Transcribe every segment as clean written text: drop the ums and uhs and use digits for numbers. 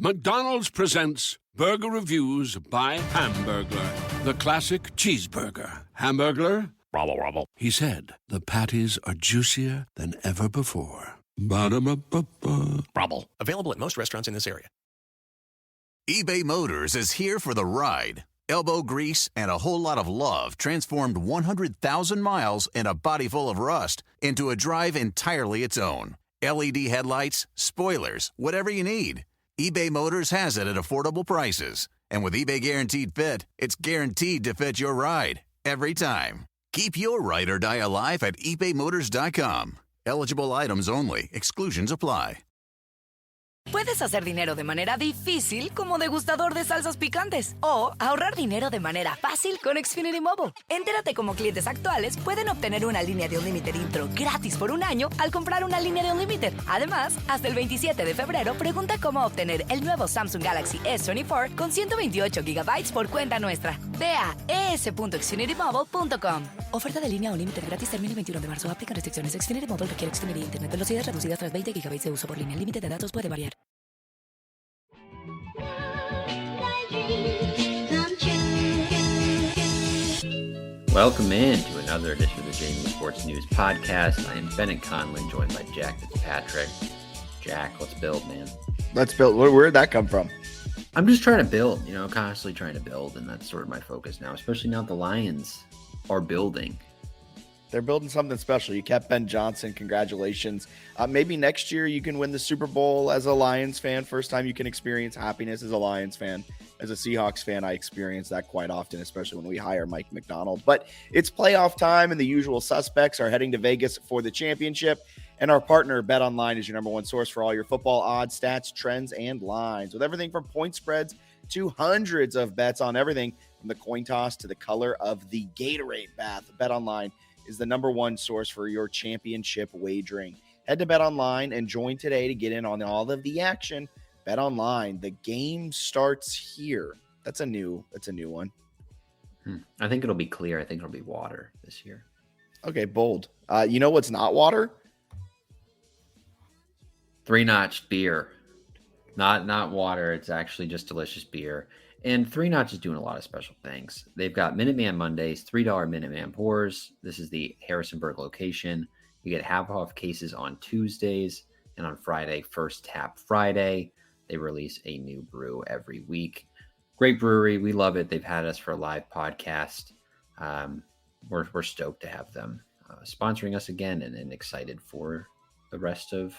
McDonald's presents Burger Reviews by Hamburglar, the classic cheeseburger. Hamburglar? Rubble, rubble. He said the patties are juicier than ever before. Ba-da-ba-ba-ba. Rubble. Available at most restaurants in this area. eBay Motors is here for the ride. Elbow grease and a whole lot of love transformed 100,000 miles and a body full of rust into a drive entirely its own. LED headlights, spoilers, whatever you need. eBay Motors has it at affordable prices. And with eBay Guaranteed Fit, it's guaranteed to fit your ride every time. Keep your ride or die alive at ebaymotors.com. Eligible items only. Exclusions apply. Puedes hacer dinero de manera difícil como degustador de salsas picantes o ahorrar dinero de manera fácil con Xfinity Mobile. Entérate cómo clientes actuales pueden obtener una línea de Unlimited intro gratis por un año al comprar una línea de Unlimited. Además, hasta el 27 de febrero, pregunta cómo obtener el nuevo Samsung Galaxy S24 con 128 GB por cuenta nuestra. Ve a es.xfinitymobile.com. Oferta de línea Unlimited gratis termina el 21 de marzo. Aplican restricciones. Xfinity Mobile requiere Xfinity Internet. Velocidades reducidas tras 20 GB de uso por línea. El límite de datos puede variar. Welcome in to another edition of the JMU Sports News Podcast. I am Bennett Conley, joined by Jack Fitzpatrick. Jack, let's build, man. Let's build. Where'd that come from? I'm just trying to build, constantly trying to build, and that's sort of my focus now, especially now the Lions are building. They're building something special. You kept Ben Johnson. Congratulations. Maybe next year you can win the Super Bowl as a Lions fan. First time you can experience happiness as a Lions fan. As a Seahawks fan, I experience that quite often, especially when we hire Mike McDonald. But it's playoff time, and the usual suspects are heading to Vegas for the championship. And our partner, BetOnline, is your number one source for all your football odds, stats, trends, and lines. With everything from point spreads to hundreds of bets on everything from the coin toss to the color of the Gatorade bath. BetOnline is the number one source for your championship wagering. Head to BetOnline and join today to get in on all of the action. BetOnline, the game starts here. That's a new one. I think it'll be clear. I think it'll be water this year. Okay, bold. You know what's not water? 3-Notch beer. Not water. It's actually just delicious beer. And 3-Notch is doing a lot of special things. They've got Minuteman Mondays, $3 Minuteman pours. This is the Harrisonburg location. You get half off cases on Tuesdays, and on Friday, First Tap Friday. They release a new brew every week. Great brewery. We love it. They've had us for a live podcast. We're stoked to have them sponsoring us again and excited for the rest of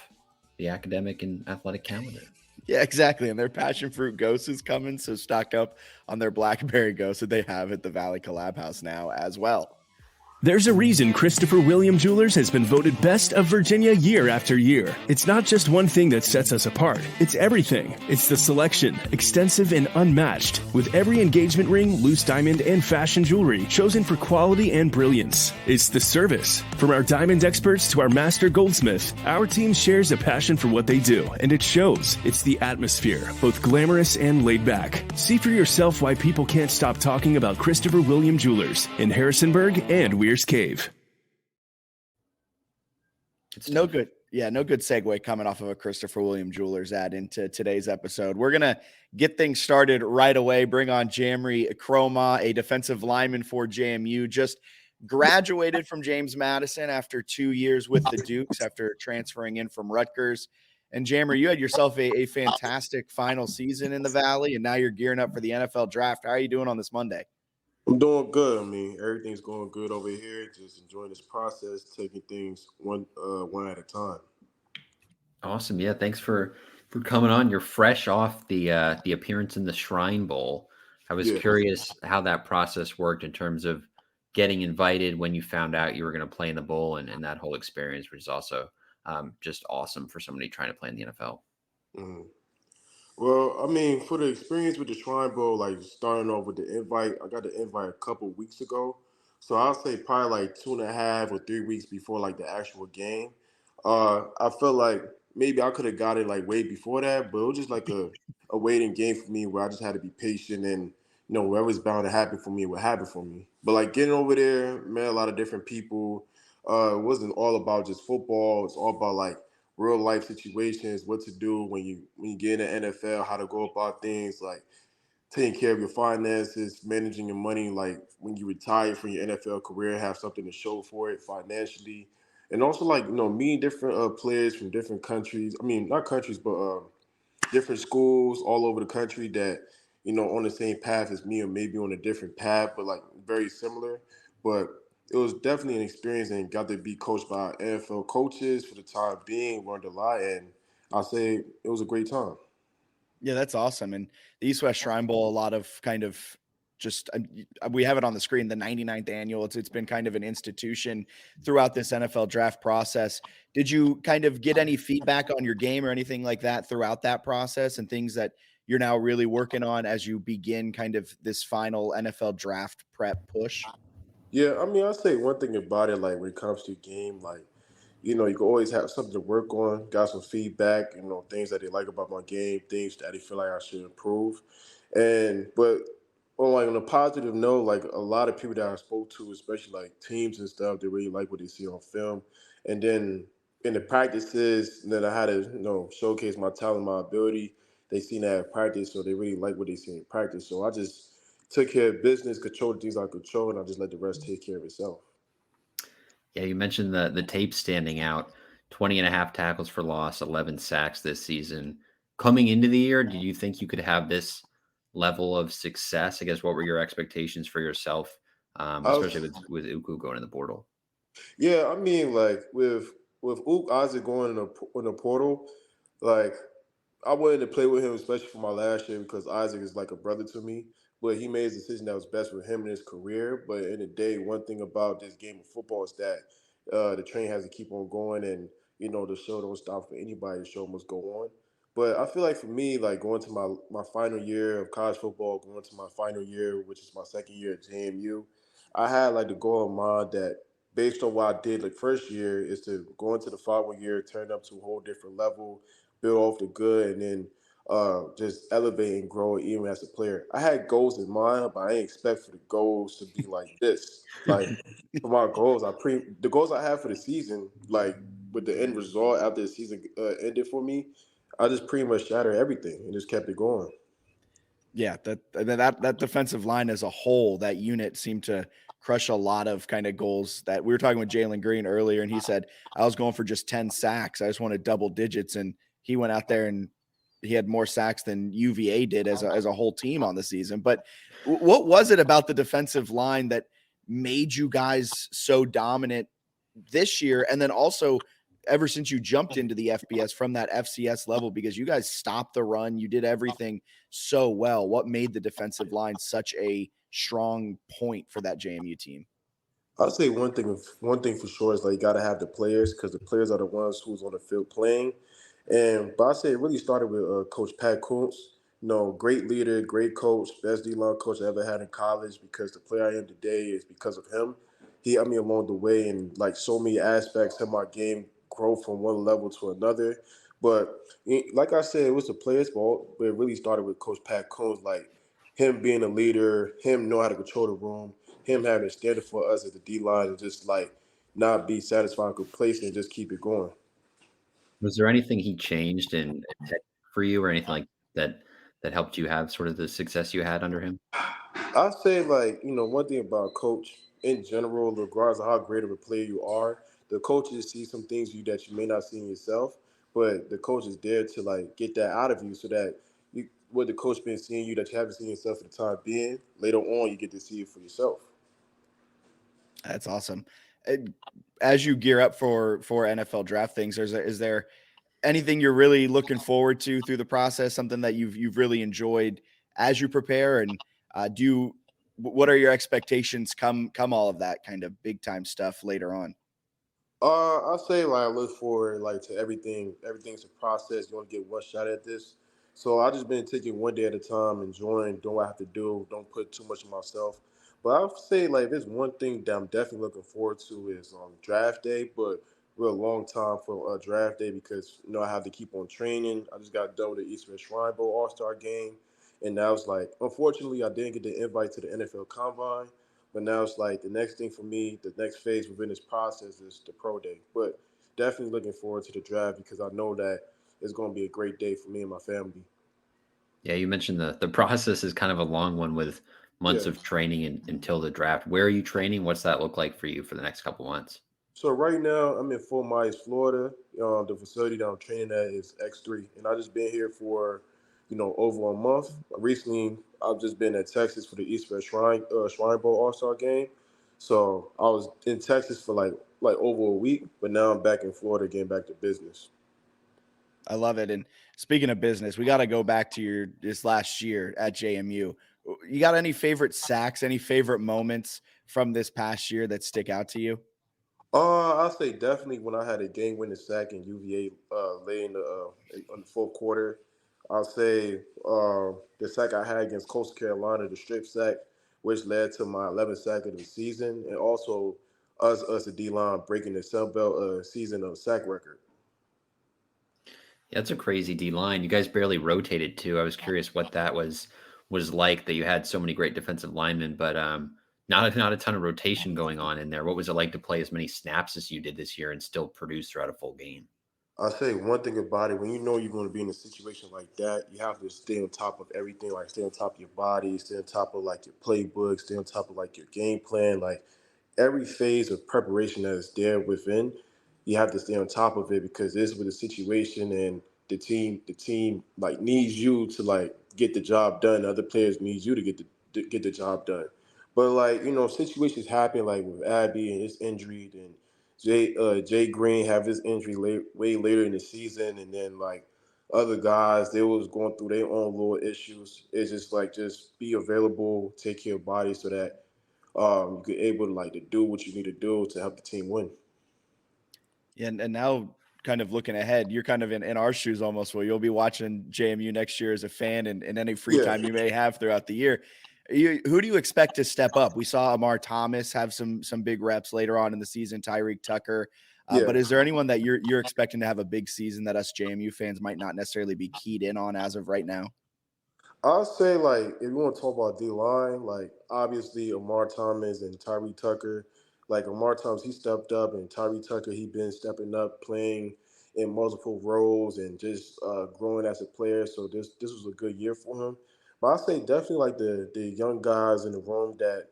the academic and athletic calendar. Yeah, exactly. And their passion fruit ghost is coming, so stock up on their blackberry ghost that they have at the Valley Collab House now as well. There's a reason Christopher William Jewelers has been voted Best of Virginia year after year. It's not just one thing that sets us apart. It's everything. It's the selection, extensive and unmatched, with every engagement ring, loose diamond, and fashion jewelry chosen for quality and brilliance. It's the service. From our diamond experts to our master goldsmith, our team shares a passion for what they do, and it shows. It's the atmosphere, both glamorous and laid back. See for yourself why people can't stop talking about Christopher William Jewelers in Harrisonburg and Weir's Cave. It's no good segue coming off of a Christopher William Jewelers ad into today's episode. We're going to get things started right away. Bring on Jamree Kromah, a defensive lineman for JMU, just graduated from James Madison after 2 years with the Dukes after transferring in from Rutgers. And Jamree, you had yourself a fantastic final season in the Valley, and now you're gearing up for the NFL draft. How are you doing on this Monday? I'm doing good. I mean, everything's going good over here. Just enjoying this process, taking things one at a time. Awesome. Yeah, thanks for coming on. You're fresh off the appearance in the Shrine Bowl. I was curious how that process worked in terms of getting invited when you found out you were going to play in the bowl and that whole experience, which is also just awesome for somebody trying to play in the NFL. Mm-hmm. Well, I mean, for the experience with the Shrine Bowl, like starting off with the invite, I got the invite a couple of weeks ago. So I'll say probably like 2.5 or 3 weeks before like the actual game. I felt like maybe I could have got it like way before that, but it was just like a waiting game for me where I just had to be patient and, whatever's bound to happen for me, it would happen for me. But like getting over there, met a lot of different people. It wasn't all about just football. It's all about like real life situations, what to do when you get in the NFL, how to go about things like taking care of your finances, managing your money, like when you retire from your NFL career, have something to show for it financially, and also like meeting different players from different countries. I mean, not countries, but different schools all over the country that on the same path as me or maybe on a different path, but like very similar. But it was definitely an experience and got to be coached by NFL coaches for the time being, learned a lot, and I'll say it was a great time. Yeah, that's awesome. And the East West Shrine Bowl, a lot of kind of just we have it on the screen, the 99th annual. It's been kind of an institution throughout this NFL draft process. Did you kind of get any feedback on your game or anything like that throughout that process, and things that you're now really working on as you begin kind of this final NFL draft prep push? Yeah, I mean, I'll say one thing about it, like when it comes to game, like, you can always have something to work on, got some feedback, things that they like about my game, things that they feel like I should improve. But on a positive note, like a lot of people that I spoke to, especially like teams and stuff, they really like what they see on film. And then in the practices that I had to, showcase my talent, my ability, they seen that at practice, so they really like what they see in practice. So I just took care of business, controlled the things I control, and I just let the rest take care of itself. Yeah, you mentioned the tape standing out. 20 and a half tackles for loss, 11 sacks this season. Coming into the year, did you think you could have this level of success? I guess what were your expectations for yourself, I especially was, with Uku going in the portal? yeah, I mean, like with Ook Isaac going in the portal, like I wanted to play with him, especially for my last year, because Isaac is like a brother to me. But he made his decision that was best for him in his career. But in the day, one thing about this game of football is that the train has to keep on going, and the show don't stop for anybody. The show must go on. But I feel like for me, like going to my final year of college football, going to my final year, which is my second year at JMU, I had like the goal in mind that based on what I did like first year is to go into the following year, turn up to a whole different level, build off the good, and then just elevate and grow even as a player. I had goals in mind, but I didn't expect for the goals to be like this. Like for my goals, the goals I had for the season, like with the end result after the season ended for me, I just pretty much shattered everything and just kept it going. Yeah, that defensive line as a whole, that unit seemed to crush a lot of kind of goals. That we were talking with Jalen Green earlier, and he said, I was going for just 10 sacks. I just wanted double digits. And he went out there and he had more sacks than UVA did as a whole team on the season. But what was it about the defensive line that made you guys so dominant this year? And then also ever since you jumped into the FBS from that FCS level, because you guys stopped the run, you did everything so well. What made the defensive line such a strong point for that JMU team? I'd say one thing for sure is like you got to have the players because the players are the ones who's on the field playing. But I say it really started with Coach Pat Kuntz. Great leader, great coach, best D-line coach I ever had in college. Because the player I am today is because of him. He helped me along the way in like so many aspects. Helped my game grow from one level to another. But like I said, it was the players' fault. But it really started with Coach Pat Kuntz, like him being a leader, him know how to control the room, him having a standard for us as the D line, and just like not be satisfied, complacent, and just keep it going. Was there anything he changed in tech for you or anything like that that helped you have sort of the success you had under him? I say like one thing about coach in general, regardless of how great of a player you are, the coaches see some things in you that you may not see in yourself, but the coach is there to like get that out of you so that what the coach been seeing you that you haven't seen yourself for the time being, later on you get to see it for yourself. That's awesome. As you gear up for NFL draft things, is there anything you're really looking forward to through the process? Something that you've really enjoyed as you prepare, and what are your expectations come all of that kind of big time stuff later on? I say like I look forward like to everything. Everything's a process. You want to get one shot at this. So I just been taking one day at a time, enjoying, doing what I have to do. Don't put too much of myself. But I'll say like there's one thing that I'm definitely looking forward to is draft day, but we're a long time for draft day because I have to keep on training. I just got done with the East West Shrine Bowl All-Star game, and that was like unfortunately I didn't get the invite to the NFL Combine. But now it's like the next thing for me, the next phase within this process is the pro day. But definitely looking forward to the draft because I know that it's going to be a great day for me and my family. Yeah, you mentioned the process is kind of a long one with months Yeah. of training until the draft. Where are you training? What's that look like for you for the next couple months? So right now I'm in Fort Myers, Florida. The facility that I'm training at is X3, and I just been here for, over a month. Recently, I've just been at Texas for the East West Shrine Bowl All Star game. So I was in Texas for like over a week, but now I'm back in Florida, getting back to business. I love it. And speaking of business, we got to go back to this last year at JMU. You got any favorite sacks, any favorite moments from this past year that stick out to you? I'll say definitely when I had a game-winning sack in UVA late in the fourth quarter. I'll say the sack I had against Coastal Carolina, the strip sack, which led to my 11th sack of the season, and also us the D-line breaking the Sun Belt season of sack record. Yeah, that's a crazy D line. You guys barely rotated too. I was curious what that was like that you had so many great defensive linemen, but not a ton of rotation going on in there. What was it like to play as many snaps as you did this year and still produce throughout a full game? I'll say one thing about it, when you know you're going to be in a situation like that, you have to stay on top of everything, like stay on top of your body, stay on top of like your playbook, stay on top of like your game plan, like every phase of preparation that is there within, you have to stay on top of it because this is with the situation and the team like needs you to like get the job done. Other players need you to get the job done. But like situations happen like with Abby and his injury, and Jay Green have his injury way later in the season, and then like other guys, they was going through their own little issues. It's just like just be available, take care of your body so that you're able to like to do what you need to do to help the team win. And now kind of looking ahead, you're kind of in our shoes almost where you'll be watching JMU next year as a fan and any free Yeah, time you may have throughout the year. Who do you expect to step up? We saw Amar Thomas have some big reps later on in the season, Tyreek Tucker. yeah. But is there anyone that you're expecting to have a big season that us JMU fans might not necessarily be keyed in on as of right now? I'll say like if you want to talk about D line, like obviously Amar Thomas and Tyree Tucker. Like Amar Thomas, he stepped up, and Tyree Tucker, he been stepping up, playing in multiple roles and just growing as a player. So this was a good year for him. But I say definitely like the young guys in the room that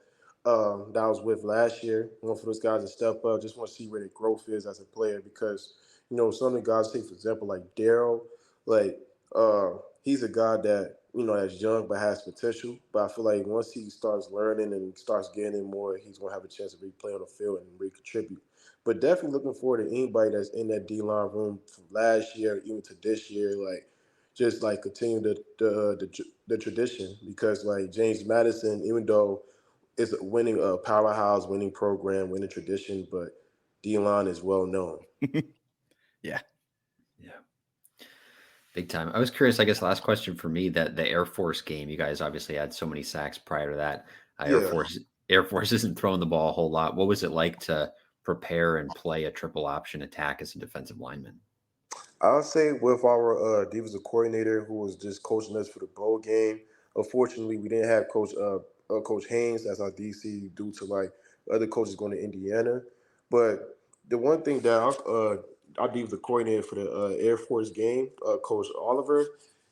I was with last year. I want for those guys to step up. Just want to see where their growth is as a player because some of the guys, take for example like Daryl, like. He's a guy that that's young but has potential. But I feel like once he starts learning and starts getting more, he's gonna have a chance to really play on the field and really contribute. But definitely looking forward to anybody that's in that D line room from last year even to this year, like just like continue the tradition because like James Madison, even though it's a winning powerhouse, winning program, winning tradition, but D line is well known. Yeah. Yeah. Big time. I was curious, I guess last question for me, that the Air Force game, you guys obviously had so many sacks prior to that. Air Yeah. Force Air Force isn't throwing the ball a whole lot. What was it like to prepare and play a triple option attack as a defensive lineman? I'll say with our defensive coordinator who was just coaching us for the bowl game. Unfortunately, we didn't have Coach Haynes as our DC due to like other coaches going to Indiana. But the one thing that our defensive coordinator for the Air Force game, Coach Oliver,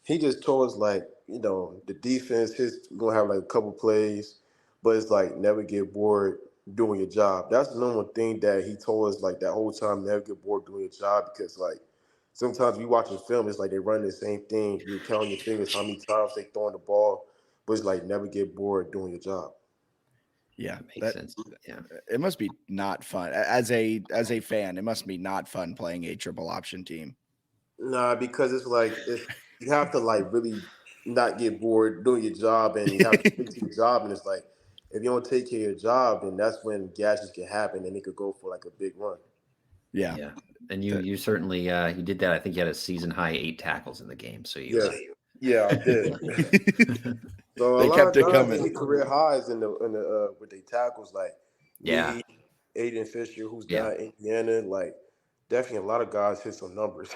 he just told us like the defense his gonna have like a couple plays, but it's like never get bored doing your job. That's the number one thing that he told us like that whole time. Never get bored doing your job because like sometimes we watch a film, it's like they run the same thing. You count on your fingers how many times they throwing the ball, but it's like never get bored doing your job. Yeah. That makes sense. Yeah. It must be not fun as a fan. It must be not fun playing a triple option team. Nah, because it's like you have to like really not get bored doing your job, and you have to stick to your job. And it's like if you don't take care of your job, then that's when gadgets can happen, and it could go for like a big run. Yeah. Yeah. And you certainly you did that. I think you had a season high 8 tackles in the game. So you Yeah, yeah, I did. So a They lot kept of it guys coming. hit career highs in the with their tackles like yeah. me, Aiden Fisher, who's Yeah. down in Indiana. Like definitely a lot of guys hit some numbers.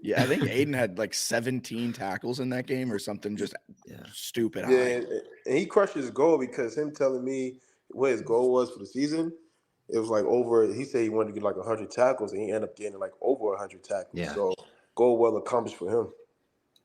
Yeah, I think Aiden had like 17 tackles in that game or something just Yeah. stupid Yeah, high. and he crushed his goal because him telling me what his goal was for the season, It was like over. He said he wanted to get like 100 tackles, and he ended up getting like over 100 tackles. Yeah. So goal well accomplished for him.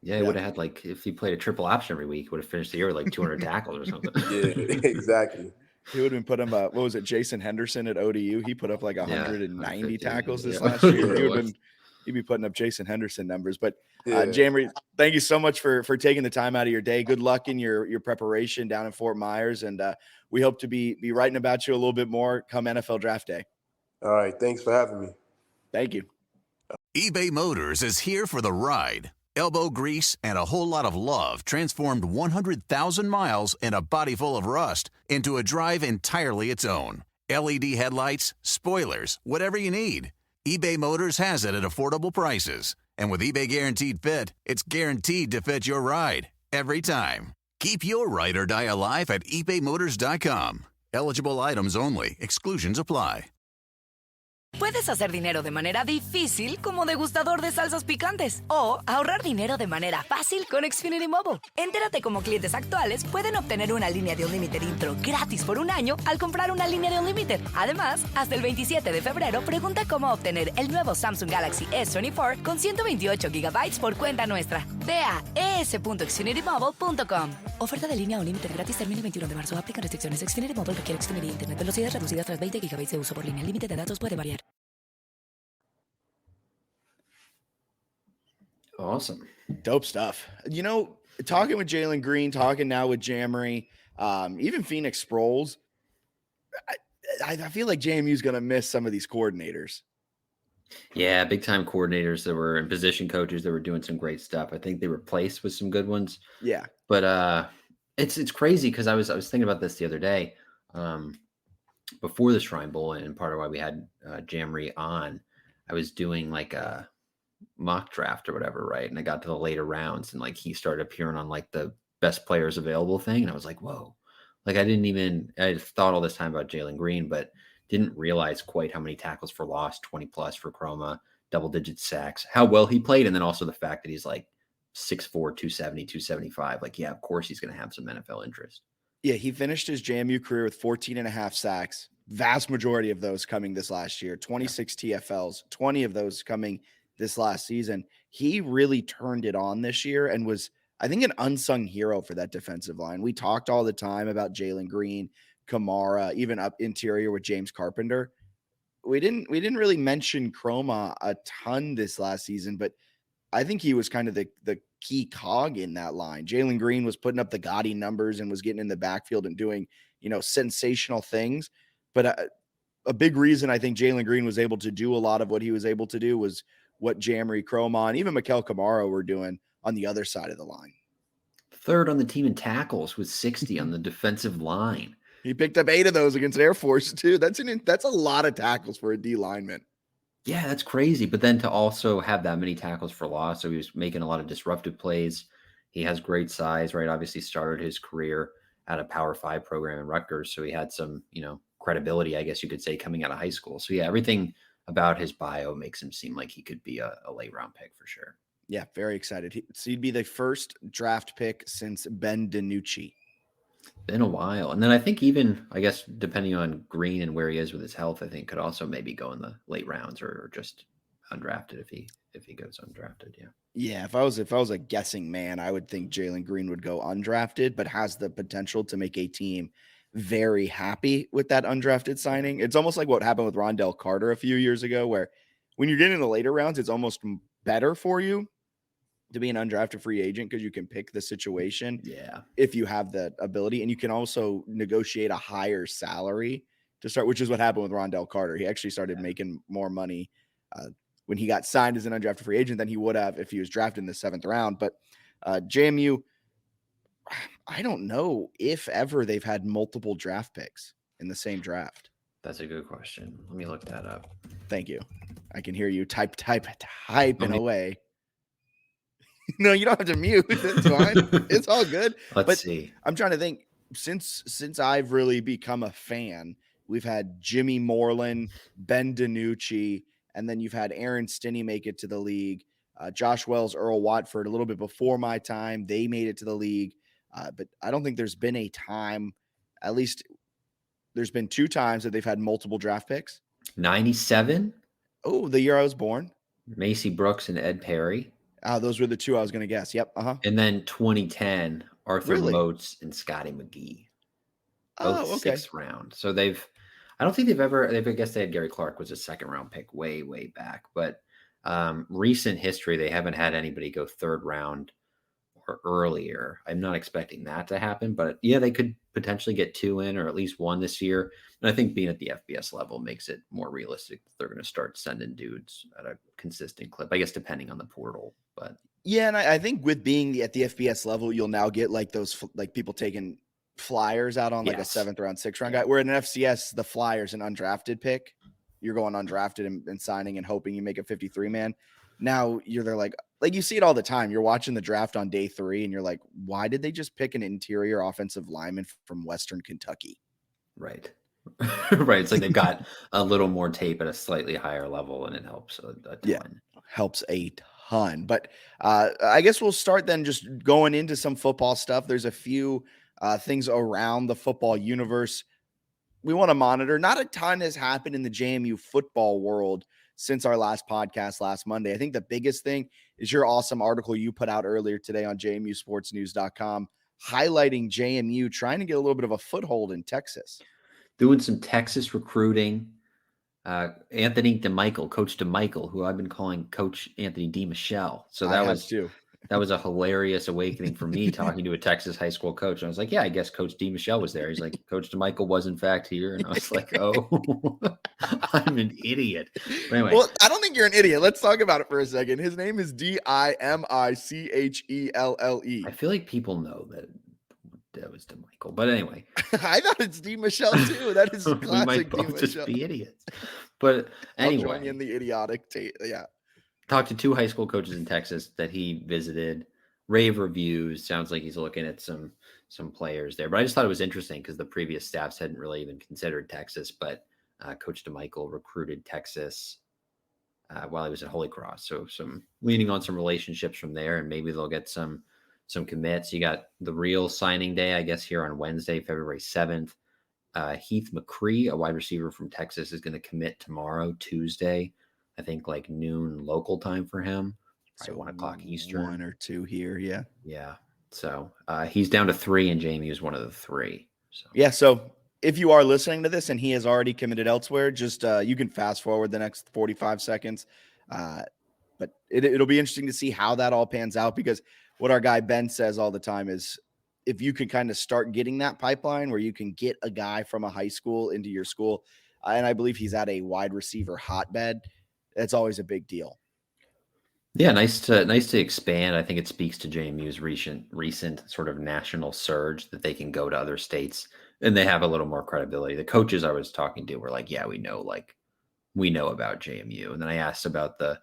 Yeah, he would have had like if he played a triple option every week, would have finished the year with like 200 tackles or something. Yeah, exactly. He would have been put him. What was it? Jason Henderson at ODU. He put up like Yeah, 190 150, tackles this yeah. last year. Yeah, He it would have was. been. He'd be putting up Jason Henderson numbers. But Yeah. Jamree, thank you so much for taking the time out of your day. Good luck in your preparation down in Fort Myers, and we hope to be writing about you a little bit more come NFL Draft Day. All right. Thanks for having me. Thank you. eBay Motors is here for the ride. Elbow grease and a whole lot of love transformed 100,000 miles and a body full of rust into a drive entirely its own. LED headlights, spoilers, whatever you need. eBay Motors has it at affordable prices. And with eBay Guaranteed Fit, it's guaranteed to fit your ride every time. Keep your ride or die alive at ebaymotors.com. Eligible items only. Exclusions apply. Puedes hacer dinero de manera difícil como degustador de salsas picantes o ahorrar dinero de manera fácil con Xfinity Mobile. Entérate cómo clientes actuales pueden obtener una línea de Unlimited intro gratis por un año al comprar una línea de Unlimited. Además, hasta el 27 de febrero, pregunta cómo obtener el nuevo Samsung Galaxy S24 con 128 GB por cuenta nuestra. Ve a es.xfinitymobile.com. Oferta de línea Unlimited gratis termina el 21 de marzo. Aplican restricciones. Xfinity Mobile requiere Xfinity Internet. Velocidades reducidas tras 20 GB de uso por línea. El límite de datos puede variar. Awesome. Dope stuff. You know, talking with Jalen Green, talking now with Jamree, even Phoenix Sproles, I feel like JMU is going to miss some of these coordinators. Yeah, big time coordinators that were and position coaches that were doing some great stuff. I think they replaced with some good ones. Yeah. But it's crazy because I was thinking about this the other day before the Shrine Bowl, and part of why we had Jamree on. I was doing like a mock draft or whatever, right? And I got to the later rounds, and like he started appearing on like the best players available thing, and I was like, whoa! Like I thought all this time about Jalen Green, but didn't realize quite how many tackles for loss, 20 plus for Kromah, double-digit sacks, how well he played, and then also the fact that he's like 6'4", 270, 275. Like, yeah, of course he's going to have some NFL interest. Yeah, he finished his JMU career with 14 and a half sacks, vast majority of those coming this last year, 26 TFLs, 20 of those coming this last season. He really turned it on this year and was, I think, an unsung hero for that defensive line. We talked all the time about Jalen Green, Kamara, even up interior with James Carpenter. We didn't really mention Kromah a ton this last season, but I think he was kind of the key cog in that line. Jalen Green was putting up the gaudy numbers and was getting in the backfield and doing, sensational things. But a big reason I think Jalen Green was able to do a lot of what he was able to do was what Jamree Kromah and even Mikel Kamara were doing on the other side of the line. Third on the team in tackles with 60 on the defensive line. He picked up 8 of those against Air Force too. That's a lot of tackles for a D lineman. Yeah, that's crazy. But then to also have that many tackles for loss, so he was making a lot of disruptive plays. He has great size, right? Obviously started his career at a Power 5 program in Rutgers, so he had some, credibility, I guess you could say, coming out of high school. So yeah, everything about his bio makes him seem like he could be a late round pick for sure. Yeah, very excited. He'd be the first draft pick since Ben DiNucci. Been a while. And then I think even, I guess, depending on Green and where he is with his health, I think could also maybe go in the late rounds or just undrafted if he goes undrafted. Yeah. Yeah. If I was a guessing man, I would think Jalen Green would go undrafted, but has the potential to make a team very happy with that undrafted signing. It's almost like what happened with Rondell Carter a few years ago, where when you're getting in the later rounds, it's almost better for you to be an undrafted free agent because you can pick the situation. Yeah. If you have the ability, and you can also negotiate a higher salary to start, which is what happened with Rondell Carter. He actually started making more money when he got signed as an undrafted free agent than he would have if he was drafted in the 7th round. But JMU, I don't know if ever they've had multiple draft picks in the same draft. That's a good question. Let me look that up. Thank you. I can hear you typing away. No, you don't have to mute. It's fine. It's all good. Let's see. I'm trying to think. Since I've really become a fan, we've had Jimmy Moreland, Ben DiNucci, and then you've had Aaron Stinney make it to the league. Josh Wells, Earl Watford, a little bit before my time, they made it to the league. But I don't think there's been a time, at least there's been 2 times that they've had multiple draft picks. 97, Oh, the year I was born. Macy Brooks and Ed Perry. Those were the 2 I was going to guess. Yep. And then 2010, Arthur Really? Moats and Scotty McGee. Both Oh, okay. 6th round. So I don't think I guess they had Gary Clark was a 2nd round pick way, way back. But recent history, they haven't had anybody go 3rd round or earlier. I'm not expecting that to happen, but yeah, they could potentially get 2 in or at least 1 this year. And I think being at the FBS level makes it more realistic that they're going to start sending dudes at a consistent clip, I guess, depending on the portal. But yeah, and I think with being at the FBS level, you'll now get like those like people taking flyers out on like a 7th round, 6th round guy. Where in an FCS, the flyer's an undrafted pick. You're going undrafted and signing and hoping you make a 53 man. Now you're there like you see it all the time. You're watching the draft on day 3 and you're like, why did they just pick an interior offensive lineman from Western Kentucky? Right. Right. It's like they've got a little more tape at a slightly higher level and it helps a ton. Yeah, helps a ton. But I guess we'll start then just going into some football stuff. There's a few things around the football universe we want to monitor. Not a ton has happened in the JMU football world since our last podcast last Monday. I think the biggest thing is your awesome article you put out earlier today on jmusportsnews.com highlighting JMU trying to get a little bit of a foothold in Texas. Doing some Texas recruiting. Anthony DeMichael, Coach DeMichael, who I've been calling Coach Anthony D. Michelle. So that was a hilarious awakening for me talking to a Texas high school coach. And I was like, yeah, I guess Coach D. Michelle was there. He's like, Coach DeMichael was in fact here. And I was like, oh, I'm an idiot. But anyway. Well, I don't think you're an idiot. Let's talk about it for a second. His name is Dimichellle. I feel like people know that was DeMichael. But anyway. I thought it's D. Michelle too. That is classic. We might both just be idiots. But anyway. I'll join you in the idiotic yeah. Talked to 2 high school coaches in Texas that he visited, rave reviews. Sounds like he's looking at some players there. But I just thought it was interesting because the previous staffs hadn't really even considered Texas. But Coach DeMichael recruited Texas while he was at Holy Cross. So some leaning on some relationships from there, and maybe they'll get some commits. You got the real signing day, I guess, here on Wednesday, February 7th. Heath McCree, a wide receiver from Texas, is going to commit tomorrow, Tuesday. I think like noon local time for him, probably 1 o'clock Eastern. 1 or 2 here, yeah. Yeah. So he's down to 3, and JMU is one of the 3. So yeah. So if you are listening to this and he has already committed elsewhere, just you can fast forward the next 45 seconds. But it'll be interesting to see how that all pans out, because what our guy Ben says all the time is if you can kind of start getting that pipeline where you can get a guy from a high school into your school, and I believe he's at a wide receiver hotbed, that's always a big deal. Yeah, nice to expand. I think it speaks to JMU's recent sort of national surge that they can go to other states and they have a little more credibility. The coaches I was talking to were like, yeah, we know about JMU. And then I asked about the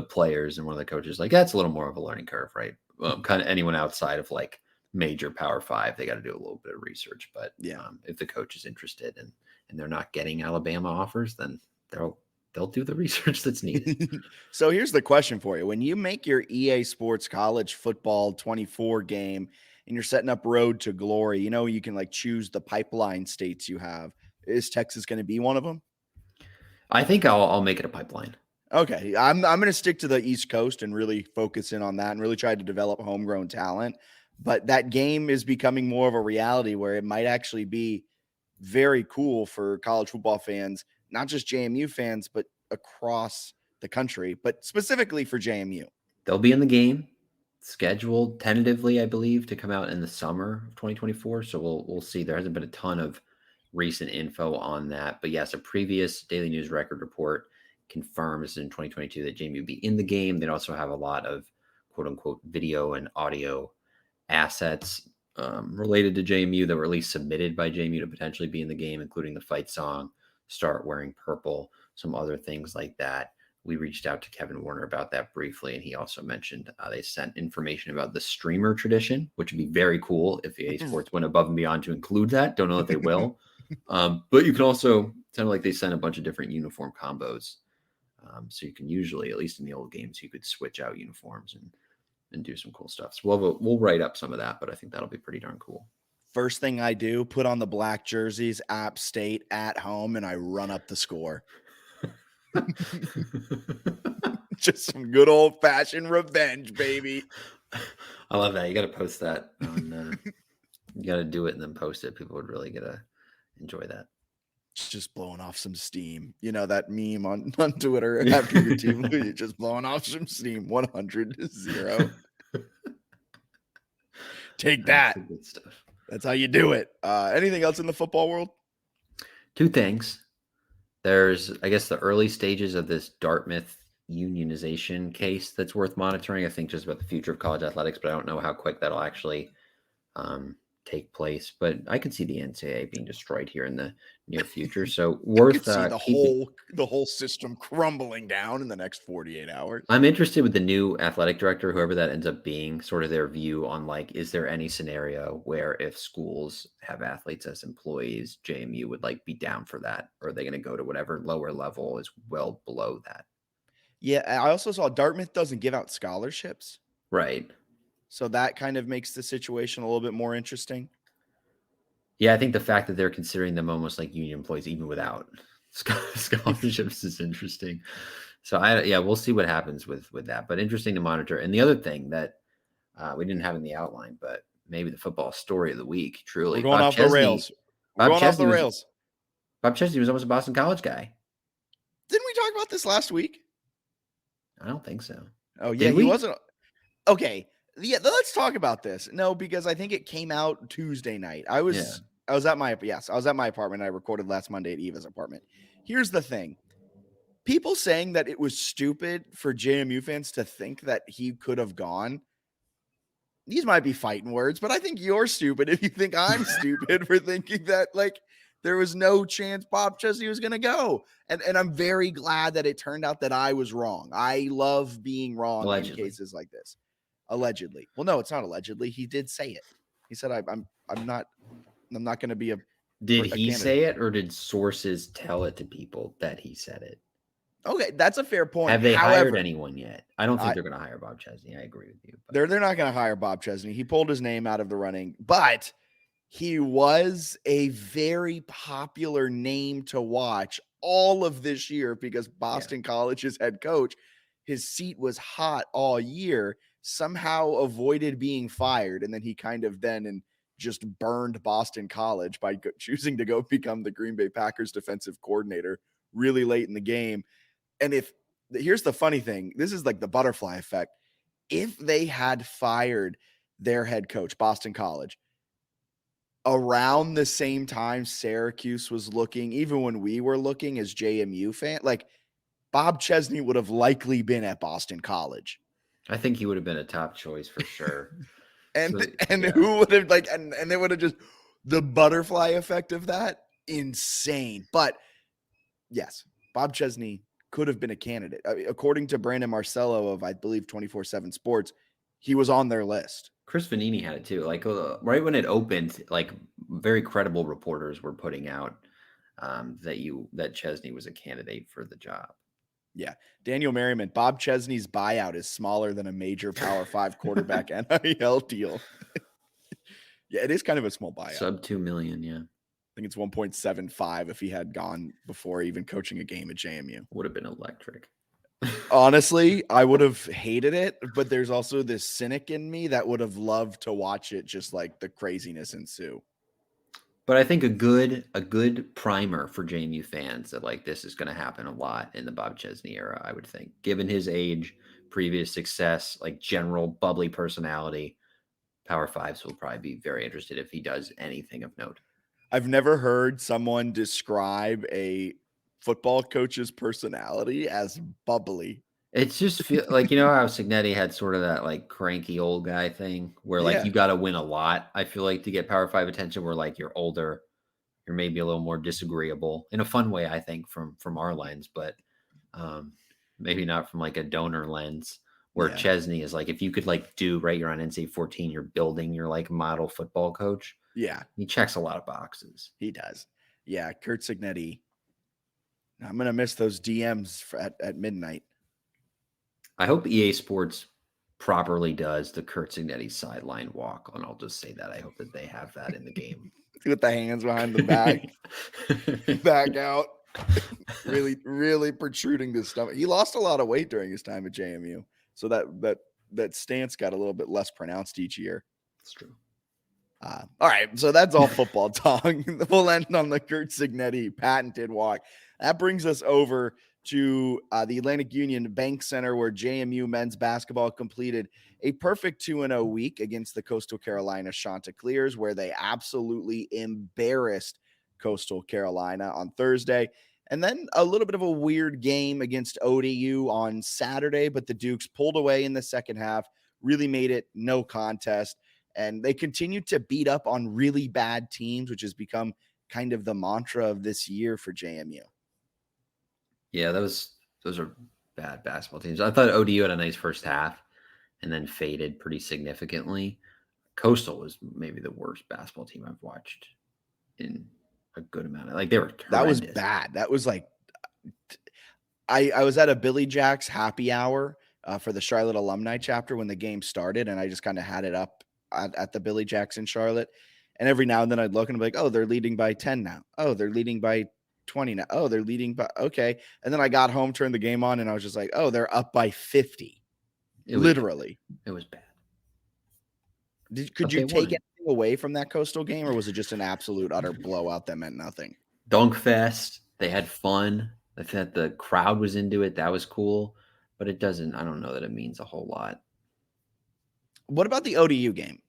players, and one of the coaches like, that's a little more of a learning curve, right? Kind of anyone outside of like major Power 5, they got to do a little bit of research. But yeah, if the coach is interested and they're not getting Alabama offers, then they'll do the research that's needed. So here's the question for you. When you make your EA Sports College Football 24 game and you're setting up Road to Glory, you can like choose the pipeline states you have. Is Texas going to be one of them? I think I'll make it a pipeline. Okay. I'm going to stick to the East Coast and really focus in on that and really try to develop homegrown talent. But that game is becoming more of a reality where it might actually be very cool for college football fans, not just JMU fans, but across the country, but specifically for JMU. They'll be in the game, scheduled tentatively, I believe, to come out in the summer of 2024. So we'll see. There hasn't been a ton of recent info on that. But yes, a previous Daily News Record report confirms in 2022 that JMU will be in the game. They'd also have a lot of quote-unquote video and audio assets related to JMU that were at least submitted by JMU to potentially be in the game, including the fight song, Start Wearing Purple, some other things like that. We reached out to Kevin Warner about that briefly, and he also mentioned they sent information about the streamer tradition, which would be very cool if EA Sports went above and beyond to include that. Don't know if they will. But you can also, sound like they sent a bunch of different uniform combos. So you can usually, at least in the old games, you could switch out uniforms and do some cool stuff. So we'll write up some of that, but I think that'll be pretty darn cool. First thing I do, put on the black jerseys, App State at home, and I run up the score. Just some good old-fashioned revenge, baby. I love that. You got to post that on. You got to do it and then post it. People would really get to enjoy that. Just blowing off some steam. You know that meme on Twitter after your team lose, just blowing off some steam. 100-0. Take that. That's good stuff. That's how you do it. Anything else in the football world? Two things. There's, I guess, the early stages of this Dartmouth unionization case that's worth monitoring. I think just about the future of college athletics, but I don't know how quick that'll actually take place. But I could see the NCAA being destroyed here in the near future. So worth see the whole system crumbling down in the next 48 hours. I'm interested with the new athletic director, whoever that ends up being, sort of their view on like, is there any scenario where if schools have athletes as employees, JMU would like be down for that? Or are they going to go to whatever lower level is well below that? Yeah, I also saw Dartmouth doesn't give out scholarships. Right. So that kind of makes the situation a little bit more interesting. Yeah, I think the fact that they're considering them almost like union employees, even without scholarships, is interesting. So we'll see what happens with that, but interesting to monitor. And the other thing that we didn't have in the outline, but maybe the football story of the week, truly. We're going off the rails. Bob Chesney was almost a Boston College guy. Didn't we talk about this last week? I don't think so. Oh, yeah, he wasn't. Okay. Yeah, let's talk about this. No, because I think it came out Tuesday night. I was at my apartment. I recorded last Monday at Eva's apartment. Here's the thing. People saying that it was stupid for JMU fans to think that he could have gone. These might be fighting words, but I think you're stupid if you think I'm stupid for thinking that like there was no chance Bob Chesney was going to go. And I'm very glad that it turned out that I was wrong. I love being wrong in cases like this. Allegedly. Well, no, it's not allegedly. He did say it. He said, I'm not going to be a. Did he say it, or did sources tell it to people that he said it? Okay, that's a fair point. Have they hired anyone yet? I don't think they're going to hire Bob Chesney. I agree with you. They're not going to hire Bob Chesney. He pulled his name out of the running, but he was a very popular name to watch all of this year because Boston College's head coach, his seat was hot all year, somehow avoided being fired. And then he kind of just burned Boston College by choosing to go become the Green Bay Packers defensive coordinator really late in the game. And here's the funny thing, this is like the butterfly effect. If they had fired their head coach, Boston College, around the same time Syracuse was looking, even when we were looking as JMU fan, like Bob Chesney would have likely been at Boston College. I think he would have been a top choice for sure. Who would have and they would have just the butterfly effect of that, insane. But yes, Bob Chesney could have been a candidate. I mean, according to Brandon Marcello of, I believe, 24/7 Sports, he was on their list. Chris Vanini had it too. Like right when it opened, like very credible reporters were putting out that Chesney was a candidate for the job. Yeah. Daniel Merriman, Bob Chesney's buyout is smaller than a major Power 5 quarterback NIL deal. Yeah, it is kind of a small buyout. Sub $2 million, yeah. I think it's 1.75 if he had gone before even coaching a game at JMU. Would have been electric. Honestly, I would have hated it, but there's also this cynic in me that would have loved to watch it just like the craziness ensue. But I think a good primer for JMU fans that like this is going to happen a lot in the Bob Chesney era, I would think, given his age, previous success, like general bubbly personality, Power Fives will probably be very interested if he does anything of note. I've never heard someone describe a football coach's personality as bubbly. It's just feel like, you know how Signetti had sort of that like cranky old guy thing where like you got to win a lot. I feel like to get Power 5 attention, where like you're older, you're maybe a little more disagreeable in a fun way, I think, from our lens, but maybe not from like a donor lens where Chesney is like, if you could like you're on NCAA 14, you're building your like model football coach. Yeah. He checks a lot of boxes. He does. Yeah. Kurt Signetti. I'm going to miss those DMs at midnight. I hope EA Sports properly does the Kurt Signetti sideline walk. And I'll just say that. I hope that they have that in the game. With the hands behind the back, back out, really, really protruding the stomach. He lost a lot of weight during his time at JMU, so that stance got a little bit less pronounced each year. It's true. All right, so that's all football talk. We'll end on the Kurt Signetti patented walk. That brings us over to the Atlantic Union Bank Center, where JMU men's basketball completed a perfect 2-0 week against the Coastal Carolina Chanticleers, where they absolutely embarrassed Coastal Carolina on Thursday. And then a little bit of a weird game against ODU on Saturday, but the Dukes pulled away in the second half, really made it no contest. And they continued to beat up on really bad teams, which has become kind of the mantra of this year for JMU. Yeah, those are bad basketball teams. I thought ODU had a nice first half and then faded pretty significantly. Coastal was maybe the worst basketball team I've watched in a good amount of, like, they were horrendous. That was bad. That was like, I was at a Billy Jack's happy hour for the Charlotte alumni chapter when the game started, and I just kind of had it up at the Billy Jack's in Charlotte. And every now and then I'd look and be like, oh, they're leading by 10 now. Oh, they're leading by 20 now. Oh, they're leading by, okay. And then I got home, turned the game on, and I was just like, oh, they're up by 50. It was bad. Could you take anything away from that Coastal game, or was it just an absolute utter blowout that meant nothing? Dunk fest. They had fun. I thought the crowd was into it. That was cool, but I don't know that it means a whole lot. What about the ODU game?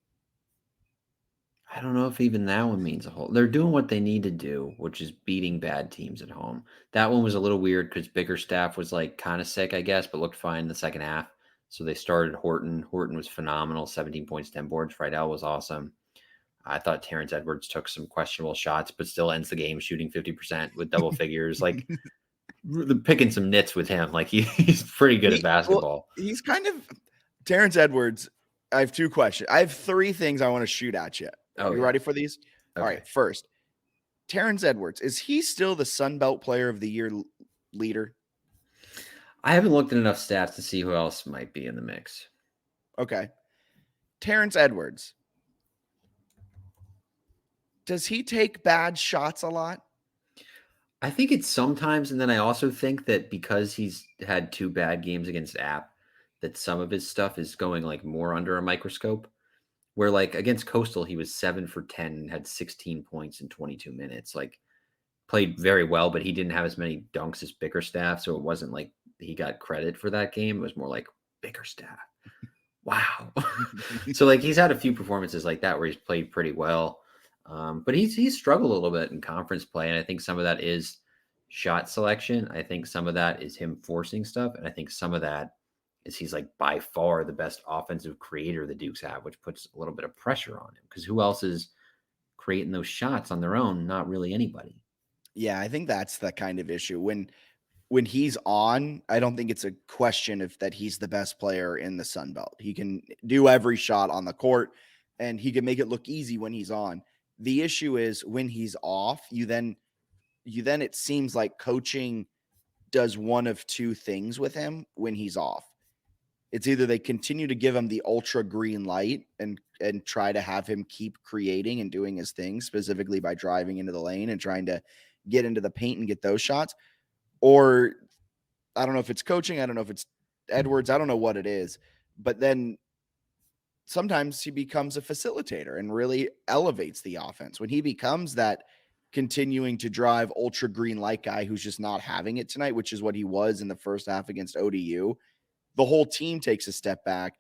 I don't know if even that one means a whole. They're doing what they need to do, which is beating bad teams at home. That one was a little weird because Bickerstaff was like kind of sick, I guess, but looked fine in the second half. So they started Horton. Horton was phenomenal, 17 points, 10 boards. Friedel was awesome. I thought Terrence Edwards took some questionable shots, but still ends the game shooting 50% with double figures. Like, picking some nits with him. Like, he's pretty good at basketball. Well, he's kind of Terrence Edwards. I have two questions. I have three things I want to shoot at you. Are you ready for these? Okay. All right. First, Terrence Edwards, is he still the Sun Belt Player of the Year leader? I haven't looked at enough stats to see who else might be in the mix. Okay. Terrence Edwards, does he take bad shots a lot? I think it's sometimes, and then I also think that because he's had 2 bad games against App, that some of his stuff is going like more under a microscope. Where like against Coastal, he was 7 for 10 and had 16 points in 22 minutes. Like, played very well, but he didn't have as many dunks as Bickerstaff, so it wasn't like he got credit for that game. It was more like Bickerstaff. Wow. So like he's had a few performances like that where he's played pretty well. But he's struggled a little bit in conference play, and I think some of that is shot selection. I think some of that is him forcing stuff, and I think some of that is he's like by far the best offensive creator the Dukes have, which puts a little bit of pressure on him because who else is creating those shots on their own? Not really anybody. Yeah, I think that's the kind of issue. When he's on, I don't think it's a question of that he's the best player in the Sun Belt. He can do every shot on the court, and he can make it look easy when he's on. The issue is when he's off, you then it seems like coaching does one of two things with him when he's off. It's either they continue to give him the ultra green light and try to have him keep creating and doing his thing, specifically by driving into the lane and trying to get into the paint and get those shots. Or I don't know if it's coaching. I don't know if it's Edwards. I don't know what it is. But then sometimes he becomes a facilitator and really elevates the offense. When he becomes that continuing to drive ultra green light guy who's just not having it tonight, which is what he was in the first half against ODU, the whole team takes a step back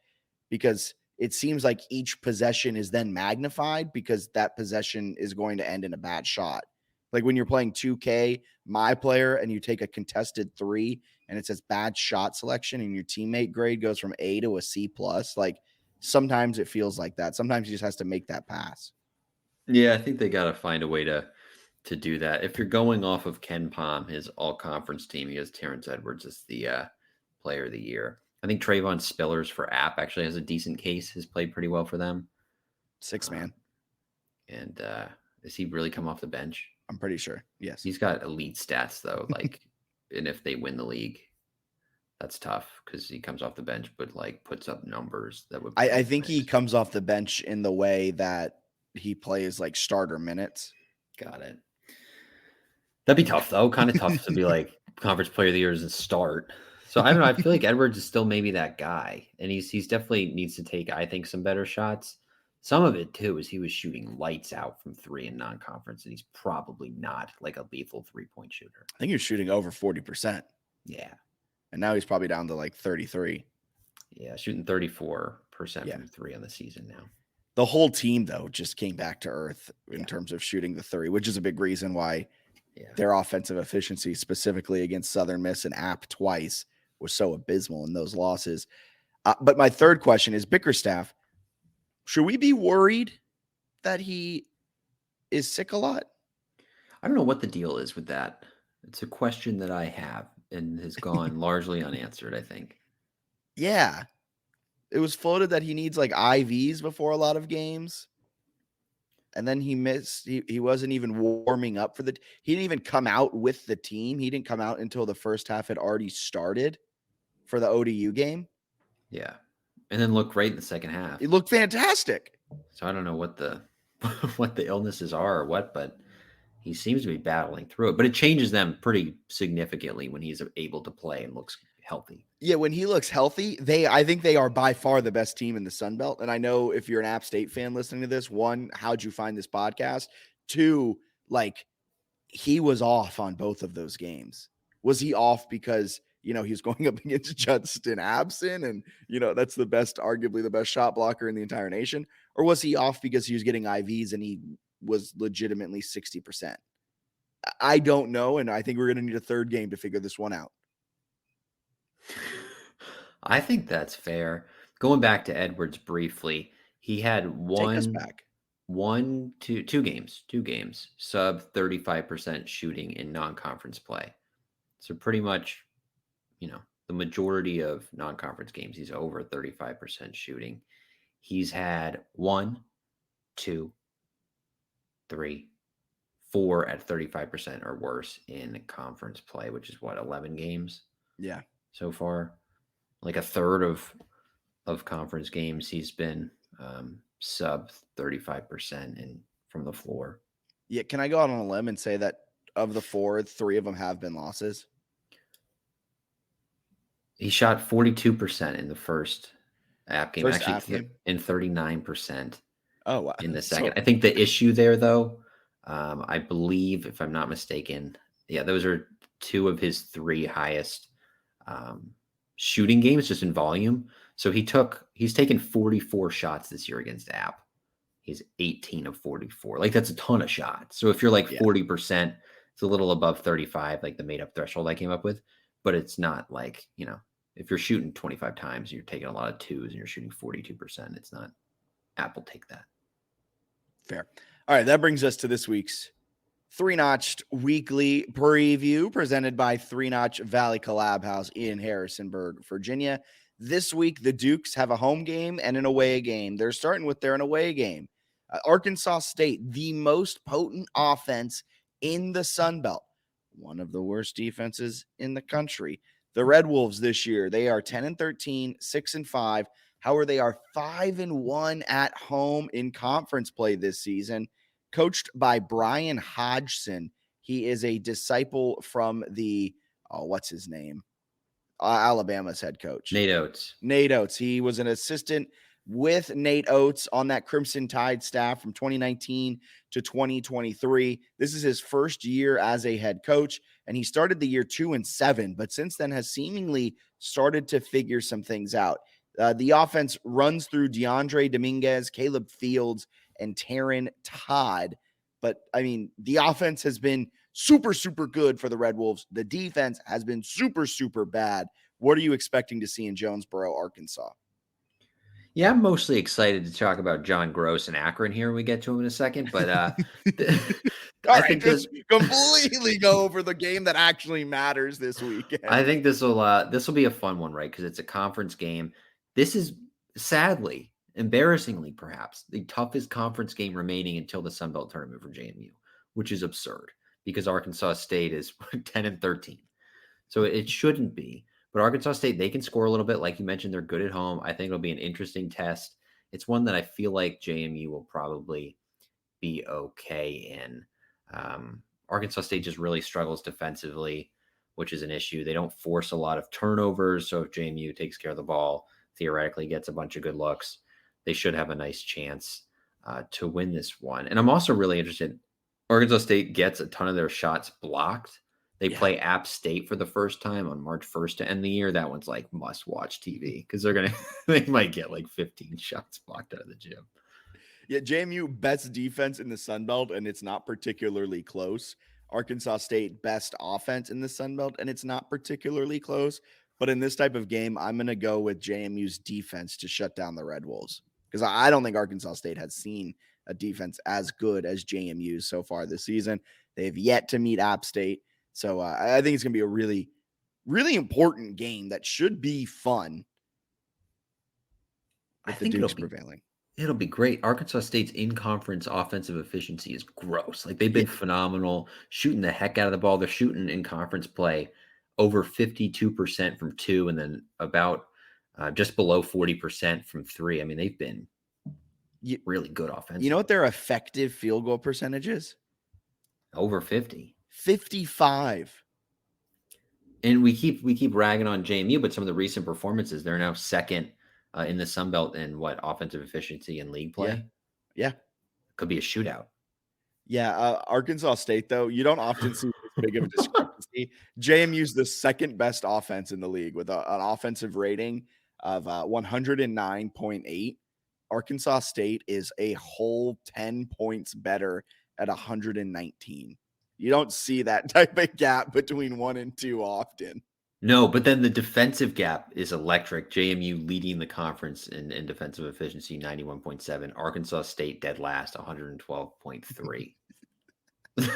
because it seems like each possession is then magnified because that possession is going to end in a bad shot. Like when you're playing 2K, my player, and you take a contested 3 and it says bad shot selection and your teammate grade goes from A to a C+, like sometimes it feels like that. Sometimes he just has to make that pass. Yeah, I think they got to find a way to do that. If you're going off of Ken Palm, his all-conference team, he has Terrence Edwards as the player of the year. I think Trayvon Spillers for App actually has a decent case, has played pretty well for them. 6 man. And has he really come off the bench? I'm pretty sure. Yes. He's got elite stats though. Like, and if they win the league, That's tough because he comes off the bench, but like puts up numbers that would. I think he comes off the bench in the way that he plays like starter minutes. Got it. That'd be tough though. Kind of tough to be like conference player of the year as a start. So I don't know. I feel like Edwards is still maybe that guy, and he's definitely needs to take, I think, some better shots. Some of it too is he was shooting lights out from three in non-conference, and he's probably not like a lethal 3-point shooter. I think he was shooting over 40%. Yeah, and now he's probably down to like 33. Yeah, shooting 34% from three on the season now. The whole team though just came back to earth in terms of shooting the three, which is a big reason why their offensive efficiency, specifically against Southern Miss and App twice, was so abysmal in those losses. But my third question is Bickerstaff. Should we be worried that he is sick a lot? I don't know what the deal is with that. It's a question that I have and has gone largely unanswered, I think. Yeah. It was floated that he needs like IVs before a lot of games. And then he missed. He wasn't even warming up for he didn't even come out with the team. He didn't come out until the first half had already started for the ODU game. Yeah. And then looked great in the second half. He looked fantastic. So I don't know what the what the illnesses are or what, but he seems to be battling through it. But it changes them pretty significantly when he's able to play and looks healthy. Yeah, when he looks healthy, I think they are by far the best team in the Sun Belt. And I know if you're an App State fan listening to this, one, how'd you find this podcast? Two, like he was off on both of those games. Was he off because, he was going up against Justin Abson and, that's arguably the best shot blocker in the entire nation? Or was he off because he was getting IVs and he was legitimately 60%? I don't know. And I think we're going to need a third game to figure this one out. I think that's fair. Going back to Edwards briefly, he had two games, sub 35% shooting in non-conference play. So pretty much, the majority of non-conference games, he's over 35% shooting. He's had 1, 2, 3, 4 at 35% or worse in conference play, which is 11 games? Yeah. So far. Like a third of conference games, he's been sub 35% from the floor. Yeah, can I go out on a limb and say that of the 4, 3 of them have been losses? He shot 42% in the first app game, and 39% in the second. I think the issue there, though, I believe, if I'm not mistaken, those are 2 of his 3 highest shooting games just in volume. So he's taken 44 shots this year against App. He's 18 of 44. Like that's a ton of shots. So if you're like 40%, it's a little above 35, like the made up threshold I came up with, but it's not like, if you're shooting 25 times, you're taking a lot of 2s and you're shooting 42%. It's not App will take that. Fair. All right. That brings us to this week's 3-Notched Weekly Preview presented by 3-Notch Valley Collab House in Harrisonburg, Virginia. This week, the Dukes have a home game and an away game. They're starting with their away game. Arkansas State, the most potent offense in the Sun Belt. One of the worst defenses in the country. The Red Wolves this year, they are 10-13, 6-5. However, they are 5-1 at home in conference play this season. Coached by Brian Hodgson. He is a disciple from what's his name? Alabama's head coach. Nate Oates. He was an assistant with Nate Oates on that Crimson Tide staff from 2019 to 2023. This is his first year as a head coach, and he started the year 2-7, but since then has seemingly started to figure some things out. The offense runs through DeAndre Dominguez, Caleb Fields, and Taryn Todd. But, the offense has been super, super good for the Red Wolves. The defense has been super, super bad. What are you expecting to see in Jonesboro, Arkansas? Yeah, I'm mostly excited to talk about John Gross and Akron here when we get to him in a second. But I think this completely go over the game that actually matters this weekend. I think this will be a fun one, right? Because it's a conference game. This is sadly, embarrassingly, perhaps the toughest conference game remaining until the Sun Belt tournament for JMU, which is absurd because Arkansas State is 10-13. So it shouldn't be. But Arkansas State, they can score a little bit. Like you mentioned, they're good at home. I think it'll be an interesting test. It's one that I feel like JMU will probably be okay in. Arkansas State just really struggles defensively, which is an issue. They don't force a lot of turnovers. So if JMU takes care of the ball, theoretically gets a bunch of good looks, they should have a nice chance to win this one. And I'm also really interested. Arkansas State gets a ton of their shots blocked. They play App State for the first time on March 1st to end the year. That one's like must watch TV because they might get like 15 shots blocked out of the gym. Yeah, JMU best defense in the Sun Belt, and it's not particularly close. Arkansas State best offense in the Sun Belt, and it's not particularly close. But in this type of game, I'm going to go with JMU's defense to shut down the Red Wolves because I don't think Arkansas State has seen a defense as good as JMU's so far this season. They've yet to meet App State. So I think it's going to be a really, really important game that should be fun. I think Dukes prevailing. It'll be great. Arkansas State's in-conference offensive efficiency is gross. Like they've been phenomenal, shooting the heck out of the ball. They're shooting in conference play over 52% from 2 and then about just below 40% from 3. I mean, they've been really good offensively. You know what their effective field goal percentage is? Over 50. 55. And we keep ragging on JMU, but some of the recent performances, they're now second in the Sun Belt in offensive efficiency and league play. Yeah. Could be a shootout. Yeah. Arkansas State, though, you don't often see this big of a discrepancy. JMU's the second best offense in the league with an offensive rating of 109.8. Arkansas State is a whole 10 points better at 119. You don't see that type of gap between 1 and 2 often. No, but then the defensive gap is electric. JMU leading the conference in defensive efficiency, 91.7. Arkansas State dead last, 112.3.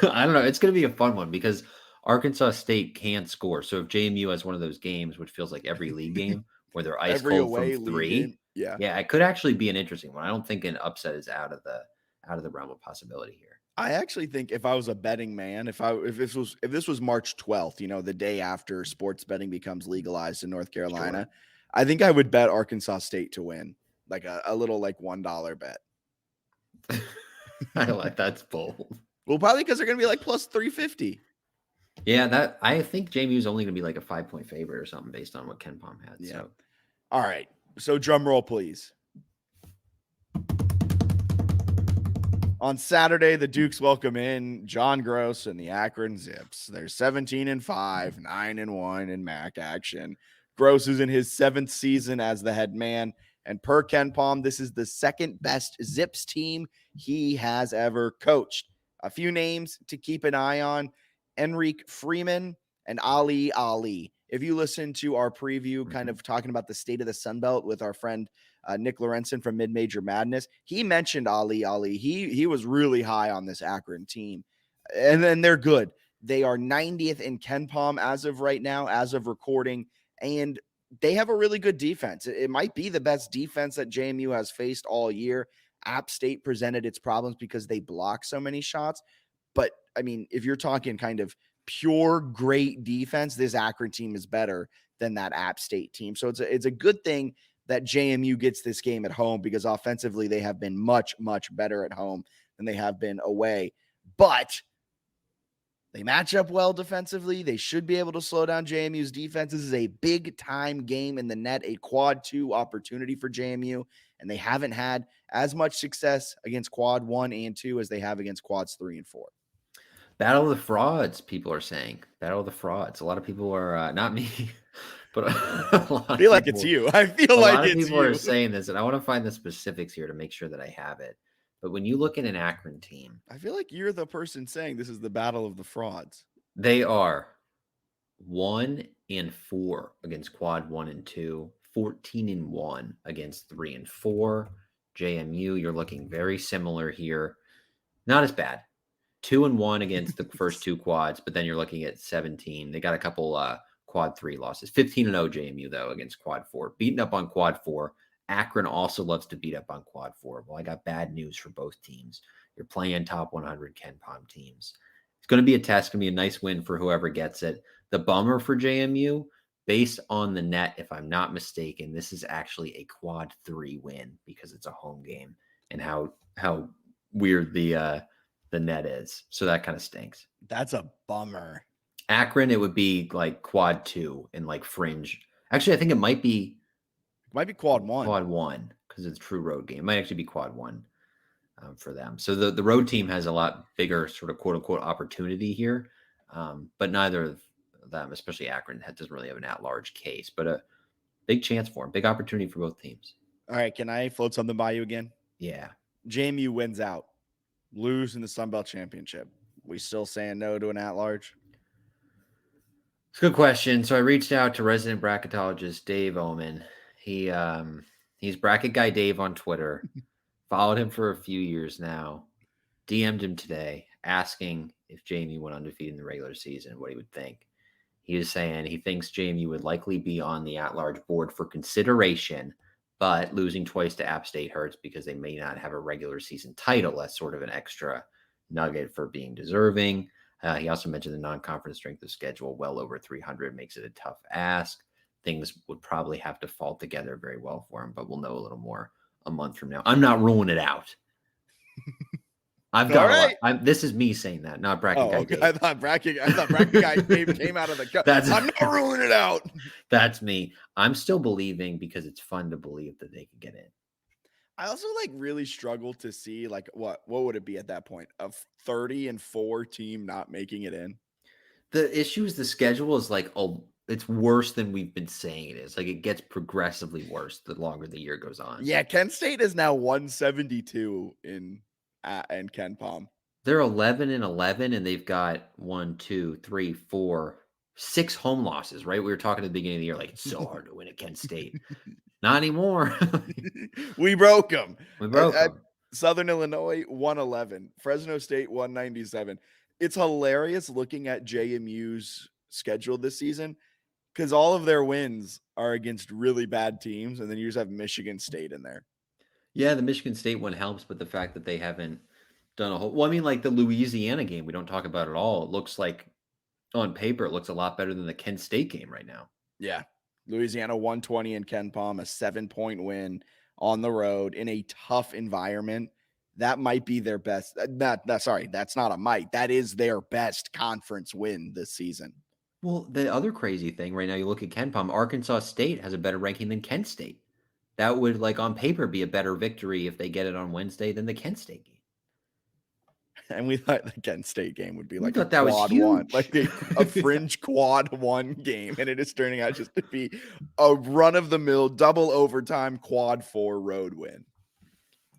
I don't know. It's going to be a fun one because Arkansas State can't score. So if JMU has one of those games, which feels like every league game, where they're ice cold from 3, yeah, it could actually be an interesting one. I don't think an upset is out of the realm of possibility here. I actually think if I was a betting man, if this was March 12th, the day after sports betting becomes legalized in North Carolina, I think I would bet Arkansas State to win, like a little like $1 bet. I like that's bold. Well, probably because they're going to be like plus 350. Yeah, I think JMU is only going to be like a 5-point favorite or something based on what Ken Pom had. Yeah. So. All right. So drum roll, please. On Saturday, the Dukes welcome in John Gross and the Akron Zips. They're 17-5, 9-1 in MAC action. Gross is in his 7th season as the head man. And per Ken Pom, this is the second best Zips team he has ever coached. A few names to keep an eye on: Enrique Freeman and Ali. If you listen to our preview, kind of talking about the state of the Sun Belt with our friend Nick Lorenzen from Mid-Major Madness, he mentioned Ali. He was really high on this Akron team. And then they're good. They are 90th in Ken Pom as of right now, as of recording, and they have a really good defense. It might be the best defense that JMU has faced all year. App State presented its problems because they block so many shots. But, I mean, if you're talking kind of pure great defense, this Akron team is better than that App State team. So it's a good thing that JMU gets this game at home because offensively they have been much, much better at home than they have been away. But they match up well defensively. They should be able to slow down JMU's defense. This is a big-time game in the net, a quad 2 opportunity for JMU, and they haven't had as much success against quad 1 and 2 as they have against quads 3 and 4. Battle of the frauds, people are saying. Battle of the frauds. A lot of people are, not me, but I feel like it's you. I feel like it's you. A lot of people are saying this, and I want to find the specifics here to make sure that I have it. But when you look at an Akron team, I feel like you're the person saying this is the battle of the frauds. They are 1-4 against quad 1 and 2, 14-1 against 3 and 4. JMU, you're looking very similar here. Not as bad. 2-1 against the first 2 quads, but then you're looking at 17. They got a couple quad 3 losses. 15-0 JMU, though, against quad 4. Beaten up on quad 4. Akron also loves to beat up on quad 4. Well, I got bad news for both teams. You're playing top 100 Ken Pom teams. It's going to be a test. It's going to be a nice win for whoever gets it. The bummer for JMU, based on the net, if I'm not mistaken, this is actually a quad 3 win because it's a home game and how weird the net is. So that kind of stinks. That's a bummer. Akron, it would be like quad 2 and like fringe. Actually, I think it might be quad 1. Quad 1 because it's a true road game. It might actually be quad 1 for them. So the road team has a lot bigger sort of quote unquote opportunity here. But neither of them, especially Akron, doesn't really have an at-large case, but a big chance for them, big opportunity for both teams. All right, can I float something by you again? Yeah. JMU wins out, lose in the Sun Belt Championship. We still saying no to an at-large? It's a good question. So I reached out to resident bracketologist Dave Oman. He's bracket guy Dave on Twitter. Followed him for a few years now. DM'd him today, asking if JMU went undefeated in the regular season, what he would think. He was saying he thinks JMU would likely be on the at-large board for consideration, but losing twice to App State hurts because they may not have a regular season title. That's sort of an extra nugget for being deserving. He also mentioned the non-conference strength of schedule, well over 300, makes it a tough ask. Things would probably have to fall together very well for him, but we'll know a little more a month from now. I'm not ruling it out. I've got a lot. This is me saying that, not bracket guy Dave. I thought bracket guy Dave came out of the cup. I'm not ruling it out. That's me. I'm still believing because it's fun to believe that they can get in. I also really struggle to see what would it be at that point, a 30-4 team not making it in. The issue is the schedule is it's worse than we've been saying it is. Like it gets progressively worse the longer the year goes on. Yeah, Kent State is now 172 in Ken Palm. They're 11-11, and they've got 6 home losses. Right? We were talking at the beginning of the year, like it's so hard to win at Kent State. Not anymore. We broke them. Them. Southern Illinois 111, Fresno State 197. It's hilarious looking at JMU's schedule this season because all of their wins are against really bad teams, and then you just have Michigan State in there. Yeah, the Michigan State one helps, but the fact that they haven't done a whole... Well, I mean, like the Louisiana game, we don't talk about at all. It looks like, on paper, it looks a lot better than the Kent State game right now. Yeah. Louisiana 120 in Ken Palm, a 7-point win on the road in a tough environment. That might be their best. That's not a might. That is their best conference win this season. Well, the other crazy thing right now, you look at Ken Palm, Arkansas State has a better ranking than Kent State. That would, on paper, be a better victory if they get it on Wednesday than the Kent State game. And we thought the Kent State game would be a quad was one, like a fringe quad 1 game. And it is turning out just to be a run-of-the-mill, double overtime quad 4 road win.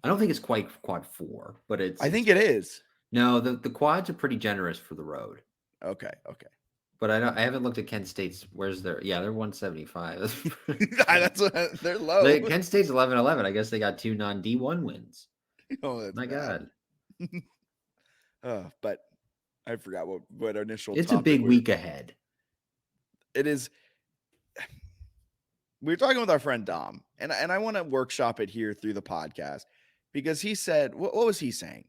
I don't think it's quite quad 4, but I think it is. No, the quads are pretty generous for the road. Okay. But I haven't looked at Kent State's. Where's their? Yeah, they're 175. They're low. Kent State's 11-11. I guess they got 2 non-D1 wins. Oh, that's my bad. God. But I forgot what our initial. It's a big week ahead. It is. We were talking with our friend Dom, and I want to workshop it here through the podcast because he said, what was he saying?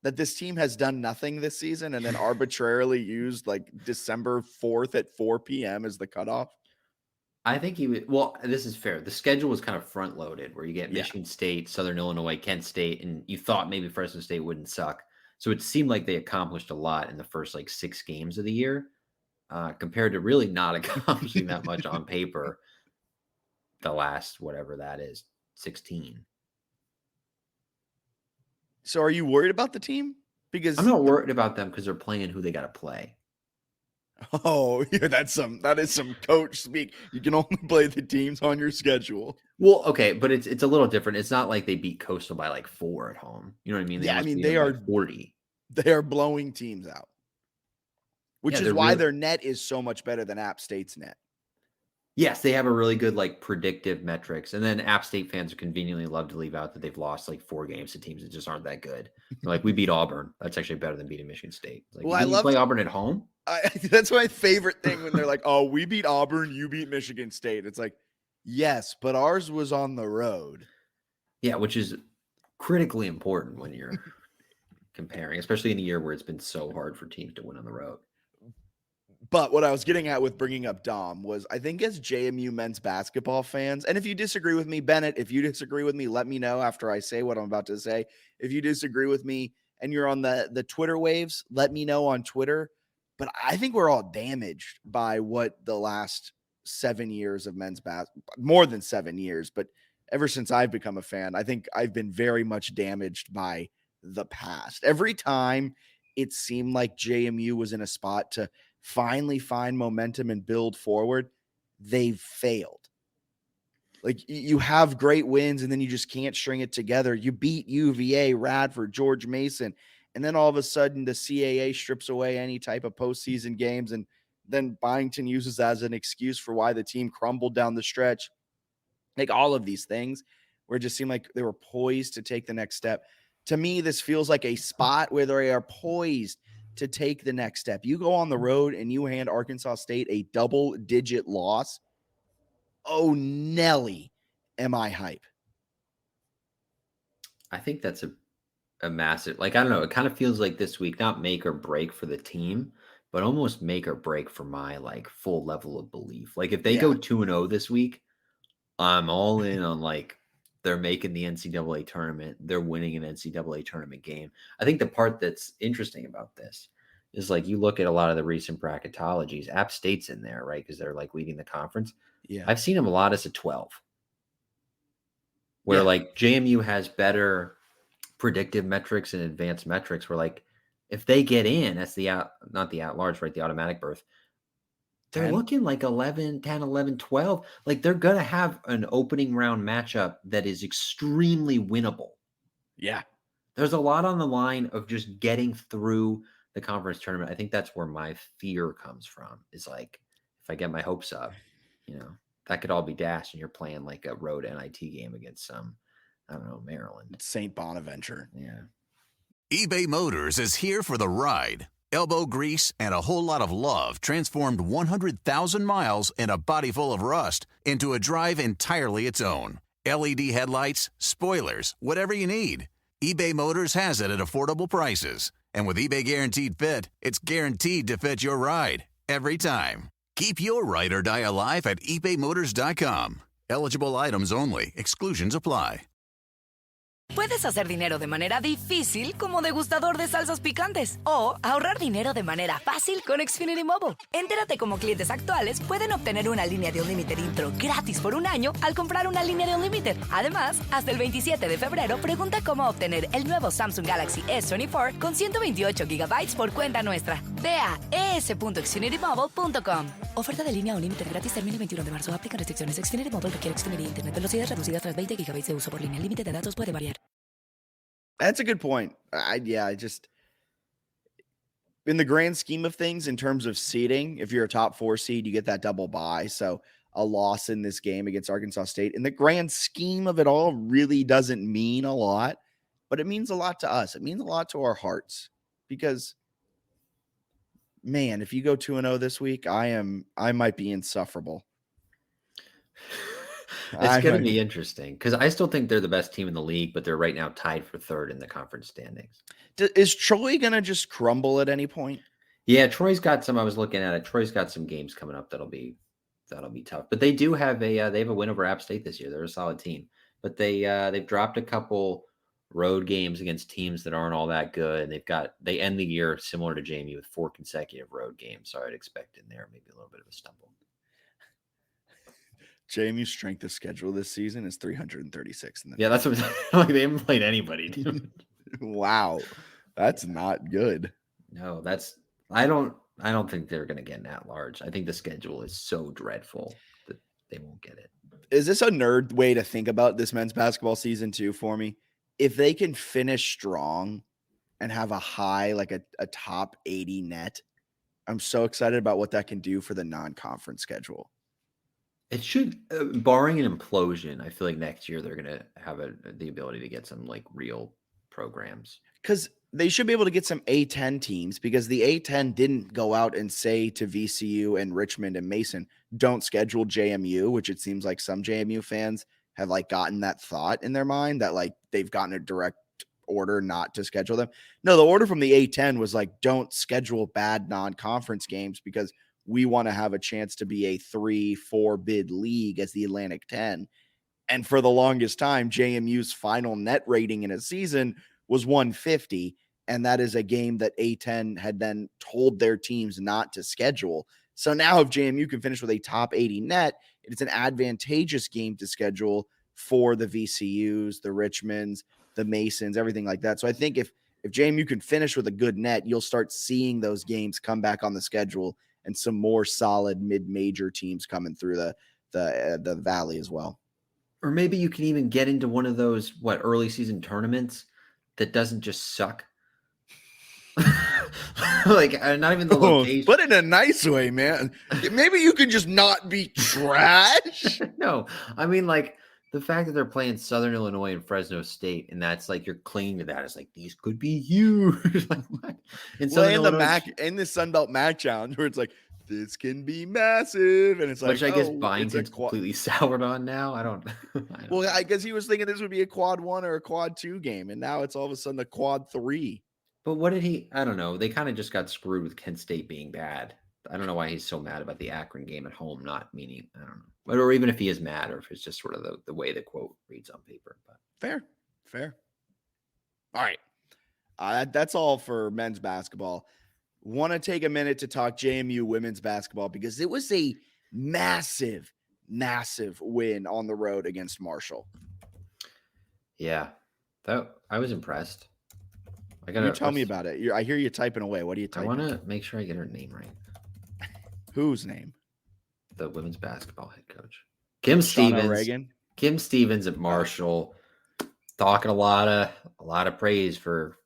That this team has done nothing this season and then arbitrarily used December 4th at 4 p.m. as the cutoff. I think he would. Well, this is fair. The schedule was kind of front loaded where you get Michigan State, Southern Illinois, Kent State, and you thought maybe Fresno State wouldn't suck. So it seemed like they accomplished a lot in the first 6 games of the year compared to really not accomplishing that much on paper. The last, whatever that is, 16. So are you worried about the team? Because I'm not worried about them because they're playing who they got to play. Oh, yeah, that is some coach speak. You can only play the teams on your schedule. Well, okay, but it's a little different. It's not like they beat Coastal by 4 at home. You know what I mean? They are 40. They are blowing teams out, which is why their net is so much better than App State's net. Yes, they have a really good predictive metrics, and then App State fans conveniently love to leave out that they've lost 4 games to teams that just aren't that good. We beat Auburn. That's actually better than beating Michigan State. I love play Auburn at home. That's my favorite thing when they're like, "Oh, we beat Auburn, you beat Michigan State." It's yes, but ours was on the road. Yeah, which is critically important when you're comparing, especially in a year where it's been so hard for teams to win on the road. But what I was getting at with bringing up Dom was I think as JMU men's basketball fans, and if you disagree with me, Bennett, if you disagree with me, let me know after I say what I'm about to say. If you disagree with me and you're on the Twitter waves, let me know on Twitter. But I think we're all damaged by what the last 7 years of men's basketball, more than 7 years, but ever since I've become a fan, I think I've been very much damaged by the past. Every time it seemed like JMU was in a spot to finally find momentum and build forward, they've failed. Like you have great wins and then you just can't string it together. You beat UVA, Radford, George Mason, and then all of a sudden the CAA strips away any type of postseason games, and then Byington uses that as an excuse for why the team crumbled down the stretch. Like all of these things where it just seemed like they were poised to take the next step. To me, this feels like a spot where they are poised to take the next step. You go on the road and you hand Arkansas State a double-digit loss. Oh, Nelly, am I hype? I think that's a massive, like, I don't know. It kind of feels like this week, not make or break for the team, but almost make or break for my like full level of belief. Like if they go 2-0 this week, I'm all in on like they're making the NCAA tournament. They're winning an NCAA tournament game. I think the part that's interesting about this is like you look at a lot of the recent bracketologies, App State's in there, right? Because they're like leading the conference. Yeah. I've seen them a lot as a 12, where like JMU has better predictive metrics and advanced metrics, where like if they get in, that's not the at large, right? The automatic berth. They're 10? looking like 11, 10, 11, 12. Like they're going to have an opening round matchup that is extremely winnable. Yeah. There's a lot on the line of just getting through the conference tournament. I think that's where my fear comes from, is like, if I get my hopes up, that could all be dashed and you're playing like a road NIT game against some, I don't know, Maryland. St. Bonaventure. Yeah. eBay Motors is here for the ride. Elbow grease and a whole lot of love transformed 100,000 miles and a body full of rust into a drive entirely its own. LED headlights, spoilers, whatever you need. eBay Motors has it at affordable prices. And with eBay Guaranteed Fit, it's guaranteed to fit your ride every time. Keep your ride or die alive at ebaymotors.com. Eligible items only. Exclusions apply. Puedes hacer dinero de manera difícil como degustador de salsas picantes o ahorrar dinero de manera fácil con Xfinity Mobile. Entérate cómo clientes actuales pueden obtener una línea de Unlimited intro gratis por un año al comprar una línea de Unlimited. Además, hasta el 27 de febrero, pregunta cómo obtener el nuevo Samsung Galaxy S24 con 128 GB por cuenta nuestra. Ve a es.xfinitymobile.com. Oferta de línea Unlimited gratis termina el 21 de marzo. Aplican restricciones. Xfinity Mobile requiere Xfinity Internet. Velocidades reducidas tras 20 GB de uso por línea. El límite de datos puede variar. That's a good point. I just in the grand scheme of things, in terms of seeding, if you're a top 4 seed, you get that double bye. So a loss in this game against Arkansas State, in the grand scheme of it all, really doesn't mean a lot, but it means a lot to us. It means a lot to our hearts because, man, if you go 2-0 this week, I might be insufferable. It's going to be interesting because I still think they're the best team in the league, but they're right now tied for third in the conference standings. Is Troy going to just crumble at any point? Yeah, Troy's got some. I was looking at it. Troy's got some games coming up that'll be tough. But they do have they have a win over App State this year. They're a solid team, but they've dropped a couple road games against teams that aren't all that good. And they end the year similar to JMU with 4 consecutive road games. So I'd expect in there maybe a little bit of a stumble. JMU's strength of schedule this season is 336. Yeah, that's what like they haven't played anybody. Dude. Wow, that's not good. No, I don't think they're going to get an at-large. I think the schedule is so dreadful that they won't get it. Is this a nerd way to think about this men's basketball season too for me? If they can finish strong and have a high, like a top 80 net, I'm so excited about what that can do for the non-conference schedule. It should, barring an implosion, I feel like next year they're going to have the ability to get some like real programs. Because they should be able to get some A10 teams, because the A10 didn't go out and say to VCU and Richmond and Mason, don't schedule JMU, which it seems like some JMU fans have like gotten that thought in their mind that like they've gotten a direct order not to schedule them. No, the order from the A10 was like, don't schedule bad non-conference games because we want to have a chance to be a 3-4 bid league as the Atlantic 10. And for the longest time, JMU's final net rating in a season was 150. And that is a game that A10 had then told their teams not to schedule. So now if JMU can finish with a top 80 net, it's an advantageous game to schedule for the VCUs, the Richmonds, the Masons, everything like that. So I think if JMU can finish with a good net, you'll start seeing those games come back on the schedule and some more solid mid-major teams coming through the valley as well. Or maybe you can even get into one of those early season tournaments that doesn't just suck. Not even the location. But in a nice way, man. Maybe you can just not be trash. No, I mean the fact that they're playing Southern Illinois and Fresno State, and that's you're clinging to that. It's these could be huge. What? In the Sun Belt MAC Challenge, where it's this can be massive, and it's which I guess Byington's completely soured on now. I don't. Well, I guess he was thinking this would be a quad 1 or a quad 2 game, and now it's all of a sudden a quad 3. But what did he? I don't know. They kind of just got screwed with Kent State being bad. I don't know why he's so mad about the Akron game at home not meaning. I don't know, or even if he is mad, or if it's just sort of the way the quote reads on paper. But fair. All right, that's all for men's basketball. Want to take a minute to talk JMU women's basketball because it was a massive win on the road against Marshall. Yeah, I was impressed. You tell me about it. I hear you typing away. What are you typing? I want to make sure I get her name right. Whose name? The women's basketball head coach, Kim Stevens. Reagan. Kim Stevens at Marshall, talking a lot of praise for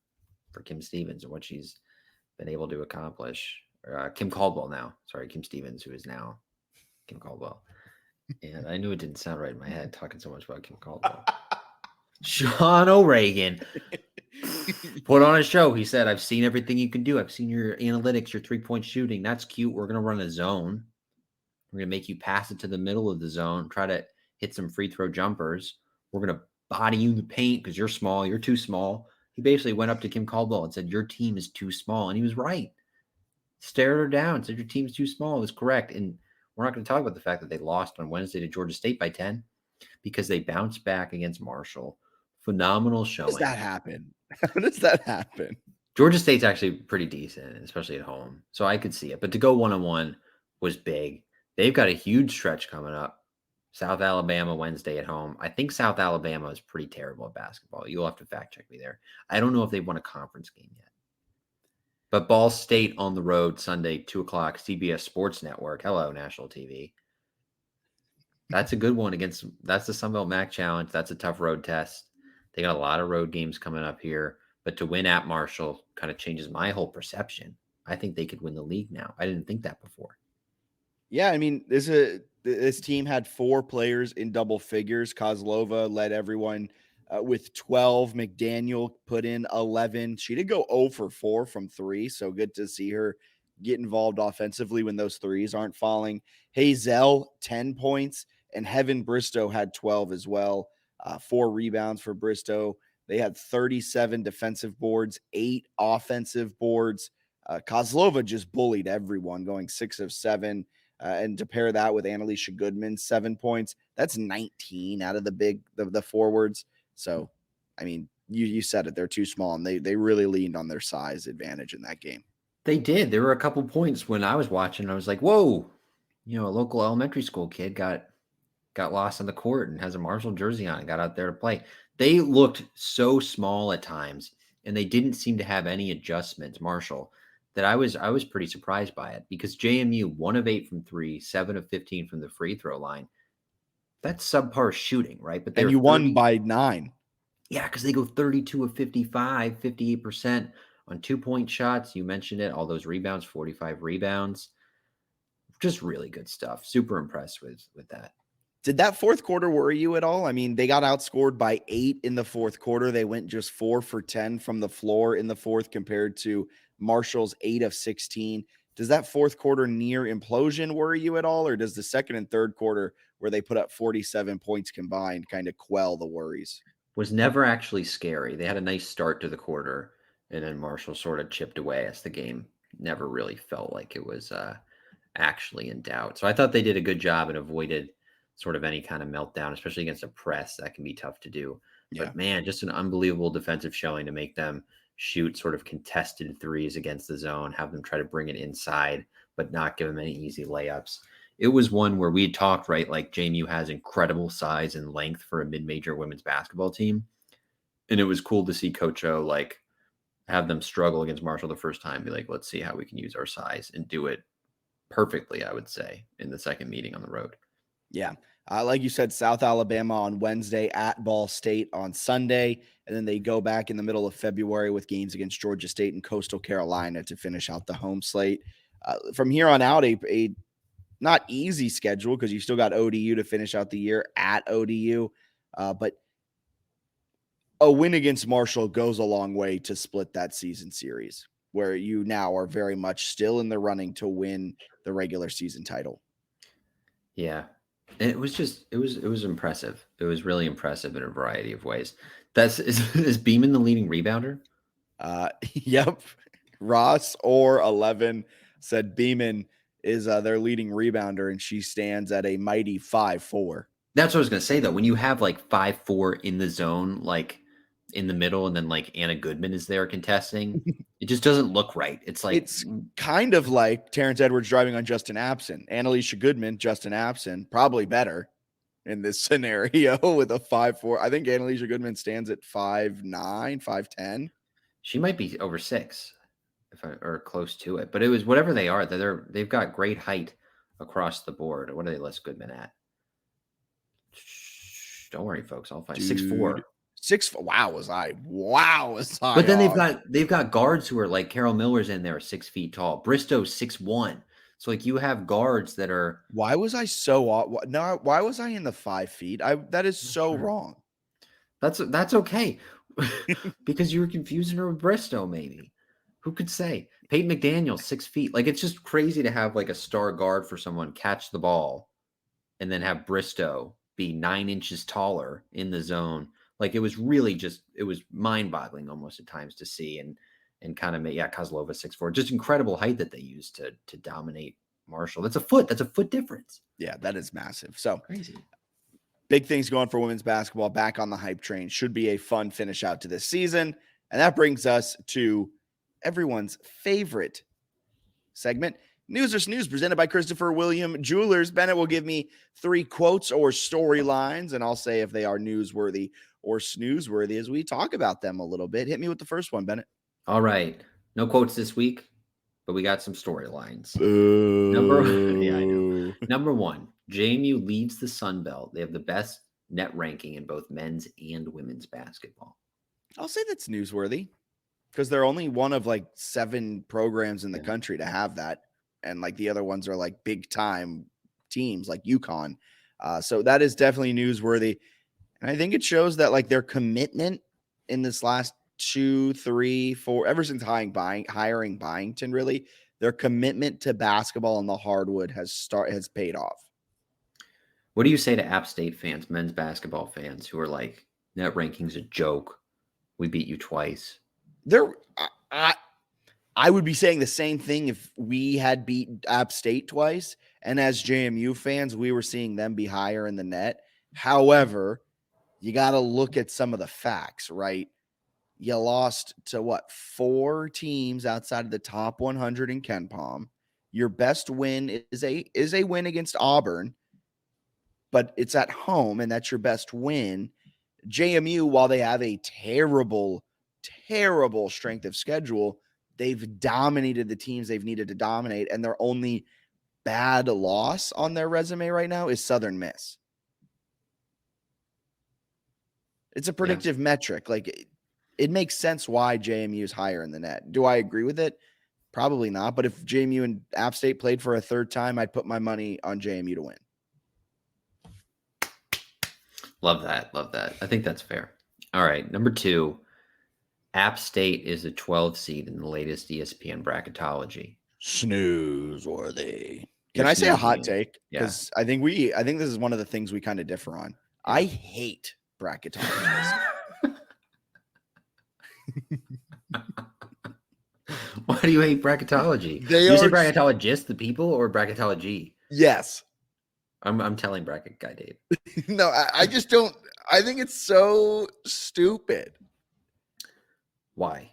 Kim Stevens and what she's been able to accomplish. Kim Caldwell now. Sorry, Kim Stevens, who is now Kim Caldwell. And I knew it didn't sound right in my head talking so much about Kim Caldwell. Sean O'Regan put on a show. He said, I've seen everything you can do. I've seen your analytics, your 3-point shooting. That's cute. We're going to run a zone. We're going to make you pass it to the middle of the zone, try to hit some free throw jumpers. We're going to body you in the paint because you're small. You're too small. He basically went up to Kim Caldwell and said, your team is too small. And he was right. Stared her down, said your team's too small. It was correct. And we're not going to talk about the fact that they lost on Wednesday to Georgia State by 10 because they bounced back against Marshall. Phenomenal showing. How does that happen? How does that happen? Georgia State's actually pretty decent, especially at home. So I could see it. But to go 1-on-1 was big. They've got a huge stretch coming up. South Alabama Wednesday at home. I think South Alabama is pretty terrible at basketball. You'll have to fact check me there. I don't know if they've won a conference game yet. But Ball State on the road Sunday, 2 o'clock, CBS Sports Network. Hello, national TV. That's a good one that's the Sun Belt MAC Challenge. That's a tough road test. They got a lot of road games coming up here. But to win at Marshall kind of changes my whole perception. I think they could win the league now. I didn't think that before. Yeah, I mean, this team had 4 players in double figures. Kozlova led everyone with 12. McDaniel put in 11. She did go 0 for 4 from 3, so good to see her get involved offensively when those threes aren't falling. Hazel, 10 points, and Heaven Bristow had 12 as well. 4 rebounds for Bristow. They had 37 defensive boards, 8 offensive boards. Kozlova just bullied everyone, going 6 of 7. And to pair that with Annalisa Goodman, 7 points, that's 19 out of the forwards. So, I mean, you said it, they're too small, and they really leaned on their size advantage in that game. They did. There were a couple points when I was watching. I was like, whoa, a local elementary school kid got lost on the court and has a Marshall jersey on and got out there to play. They looked so small at times, and they didn't seem to have any adjustments, Marshall, that I was pretty surprised by it because JMU 1 of 8 from 3, 7 of 15 from the free throw line. That's subpar shooting, right? But you won by 9. Yeah, because they go 32 of 55, 58% on 2-point shots. You mentioned it. All those rebounds, 45 rebounds. Just really good stuff. Super impressed with that. Did that fourth quarter worry you at all? I mean, they got outscored by 8 in the fourth quarter. They went just 4 for 10 from the floor in the fourth compared to Marshall's 8 of 16. Does that fourth quarter near implosion worry you at all? Or does the second and third quarter where they put up 47 points combined kind of quell the worries? Was never actually scary. They had a nice start to the quarter, and then Marshall sort of chipped away as the game never really felt like it was actually in doubt. So I thought they did a good job and avoided sort of any kind of meltdown, especially against a press. That can be tough to do. Yeah. But man, just an unbelievable defensive showing to make them shoot sort of contested threes against the zone, have them try to bring it inside, but not give them any easy layups. It was one where we had talked, right? Like JMU has incredible size and length for a mid-major women's basketball team. And it was cool to see Coach O like have them struggle against Marshall the first time, be like, let's see how we can use our size and do it perfectly, I would say, in the second meeting on the road. Yeah. Like you said, South Alabama on Wednesday, at Ball State on Sunday, and then they go back in the middle of February with games against Georgia State and Coastal Carolina to finish out the home slate. From here on out, a not easy schedule because you still got ODU to finish out the year at ODU, but a win against Marshall goes a long way to split that season series, where you now are very much still in the running to win the regular season title. Yeah. And it was impressive. It was really impressive in a variety of ways. Is Beeman the leading rebounder? Yep. Ross or 11 said Beeman is their leading rebounder, and she stands at a mighty 5'4". That's what I was gonna say though. When you have like 5'4" in the zone, like in the middle, and then like Anna Goodman is there contesting, it just doesn't look right. It's like It's kind of like Terrence Edwards driving on Justin Abson. Annalisa Goodman, Justin Abson, probably better in this scenario with a 5'4". I think Annalisa Goodman stands at 5'9", 5'10". she might be over 6, or close to it. But it was whatever they are. They've got great height across the board. What do they list Goodman at? Don't worry, folks. I'll find 6'4". 6. Wow, was I? But then they've got guards who are like Carol Miller's in there, 6 feet tall. Bristow's 6'1". So like you have guards that are. Why was I so no? Why was I in the 5 feet? That is so wrong. That's okay, because you were confusing her with Bristow. Maybe, who could say? Peyton McDaniel, 6 feet. Like it's just crazy to have like a star guard for someone catch the ball, and then have Bristow be 9 inches taller in the zone. Like it was really it was mind-boggling almost at times to see, and kind of make Kozlova 6'4", just incredible height that they used to dominate Marshall. That's a foot difference. Yeah, that is massive. So Crazy. Big things going for women's basketball, back on the hype train. Should be a fun finish out to this season. And that brings us to everyone's favorite segment, News or Snooze, presented by Christopher William Jewelers. Bennett will give me 3 quotes or storylines, and I'll say if they are newsworthy or snoozeworthy as we talk about them a little bit. Hit me with the first one, Bennett. All right. No quotes this week, but we got some storylines. Number 1, JMU leads the Sun Belt. They have the best net ranking in both men's and women's basketball. I'll say that's newsworthy because they're only one of like 7 programs in the country to have that. And like the other ones are like big time teams like UConn. So that is definitely newsworthy. And I think it shows that like their commitment in this last 2, 3, 4, ever since hiring Byington, really, their commitment to basketball on the hardwood has paid off. What do you say to App State fans, men's basketball fans, who are like, net ranking's a joke? We beat you twice. I would be saying the same thing if we had beat App State twice. And as JMU fans, we were seeing them be higher in the net. However, you got to look at some of the facts, right? You lost to 4 teams outside of the top 100 in KenPom. Your best win is a win against Auburn, but it's at home, and that's your best win. JMU, while they have a terrible, terrible strength of schedule, they've dominated the teams they've needed to dominate, and their only bad loss on their resume right now is Southern Miss. It's a predictive metric. Like it makes sense why JMU is higher in the net. Do I agree with it? Probably not. But if JMU and App State played for a third time, I'd put my money on JMU to win. Love that. Love that. I think that's fair. All right. Number 2, App State is a 12 seed in the latest ESPN bracketology. Snoozeworthy. Can I say a hot take? Because I think this is one of the things we kind of differ on. Yeah. I hate bracketologists. Why do you hate bracketology? They you say are- bracketologist, the people, or bracketology? Yes. I'm telling bracket guy Dave. No, I just don't. I think it's so stupid. Why?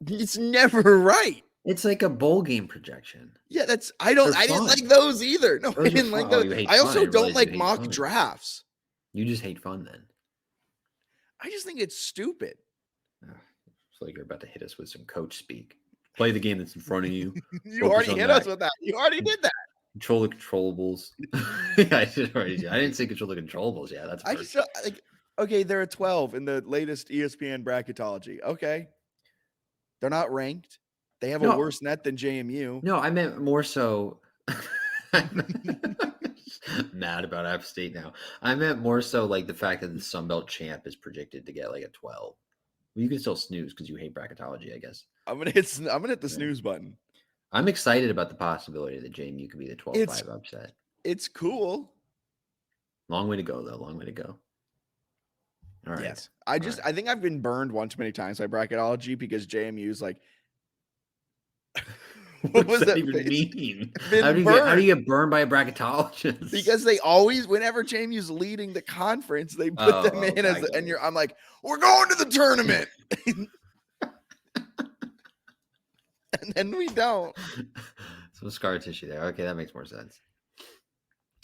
It's never right. It's like a bowl game projection. Yeah, I They're didn't fun. like those either. No, Those I are didn't like fun. Oh, those. you hate I fun. also I don't realize like you hate mock fun. drafts. You just hate fun then. I just think it's stupid. It's like you're about to hit us with some coach speak. Play the game that's in front of you. You Focus already on hit that. us with that. You already did that. Control the controllables. I didn't say control the controllables. Yeah, that's I first. just like. Okay, they're a 12 in the latest ESPN bracketology. Okay, they're not ranked. They have a No. worse net than JMU. No, I meant more so. Mad about App State now. I meant more so like the fact that the Sun Belt champ is predicted to get like a 12. Well, you can still snooze because you hate bracketology, I guess. I'm gonna hit the snooze button. I'm excited about the possibility that JMU could be the 12-5 upset. It's cool. Long way to go, though. Long way to go. All right. Yes. I think I've been burned one too many times by bracketology because JMU's like what does that even mean? How do you get burned by a bracketologist? Because they always, whenever JMU's leading the conference, they put them in I'm like, we're going to the tournament. And then we don't. Some scar tissue there. Okay, that makes more sense.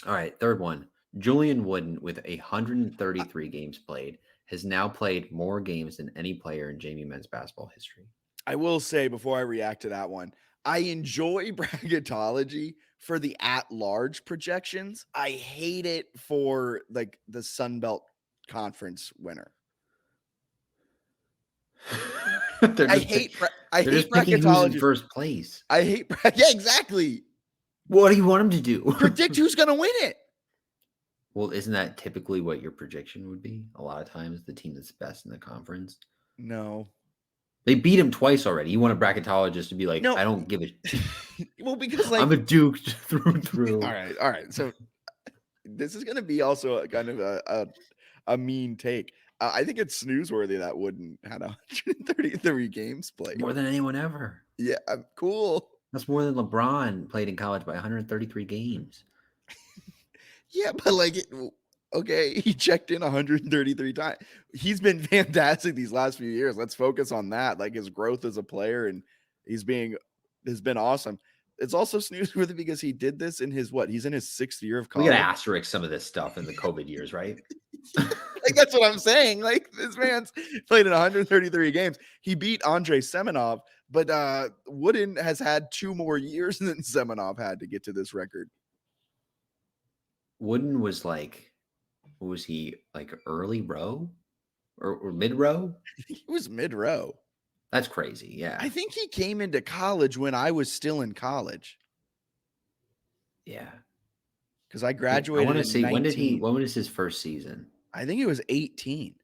All right, third one. Julian Wooden, with 133 games played, has now played more games than any player in JMU men's basketball history. I will say before I react to that one, I enjoy bracketology for the at-large projections. I hate it for like the Sun Belt Conference winner. I hate bracketology in first place. I hate yeah, exactly. What do you want him to do? Predict who's going to win it. Well, isn't that typically what your projection would be? A lot of times, the team that's best in the conference. No. They beat him twice already. You want a bracketologist to be like, no. I don't give it. Well, because like I'm a Duke through and through. All right. So this is going to be also a kind of a mean take. I think it's snoozeworthy that Wooden had 133 games played. More than anyone ever. Yeah, cool. That's more than LeBron played in college by 133 games. Yeah, but like, okay, he checked in 133 times. He's been fantastic these last few years. Let's focus on that. Like his growth as a player, and has been awesome. It's also snoozeworthy because he did this in he's in his 6th year of college. We got to asterisk some of this stuff in the COVID years, right? Like that's what I'm saying. Like this man's played in 133 games. He beat Andrei Semenov, but Wooden has had 2 more years than Semenov had to get to this record. Wooden was like, what was he, like early row or mid row? He was mid row. That's crazy. Yeah. I think he came into college when I was still in college. Yeah. Because I graduated. I want to see 19. when was his first season? I think it was 18.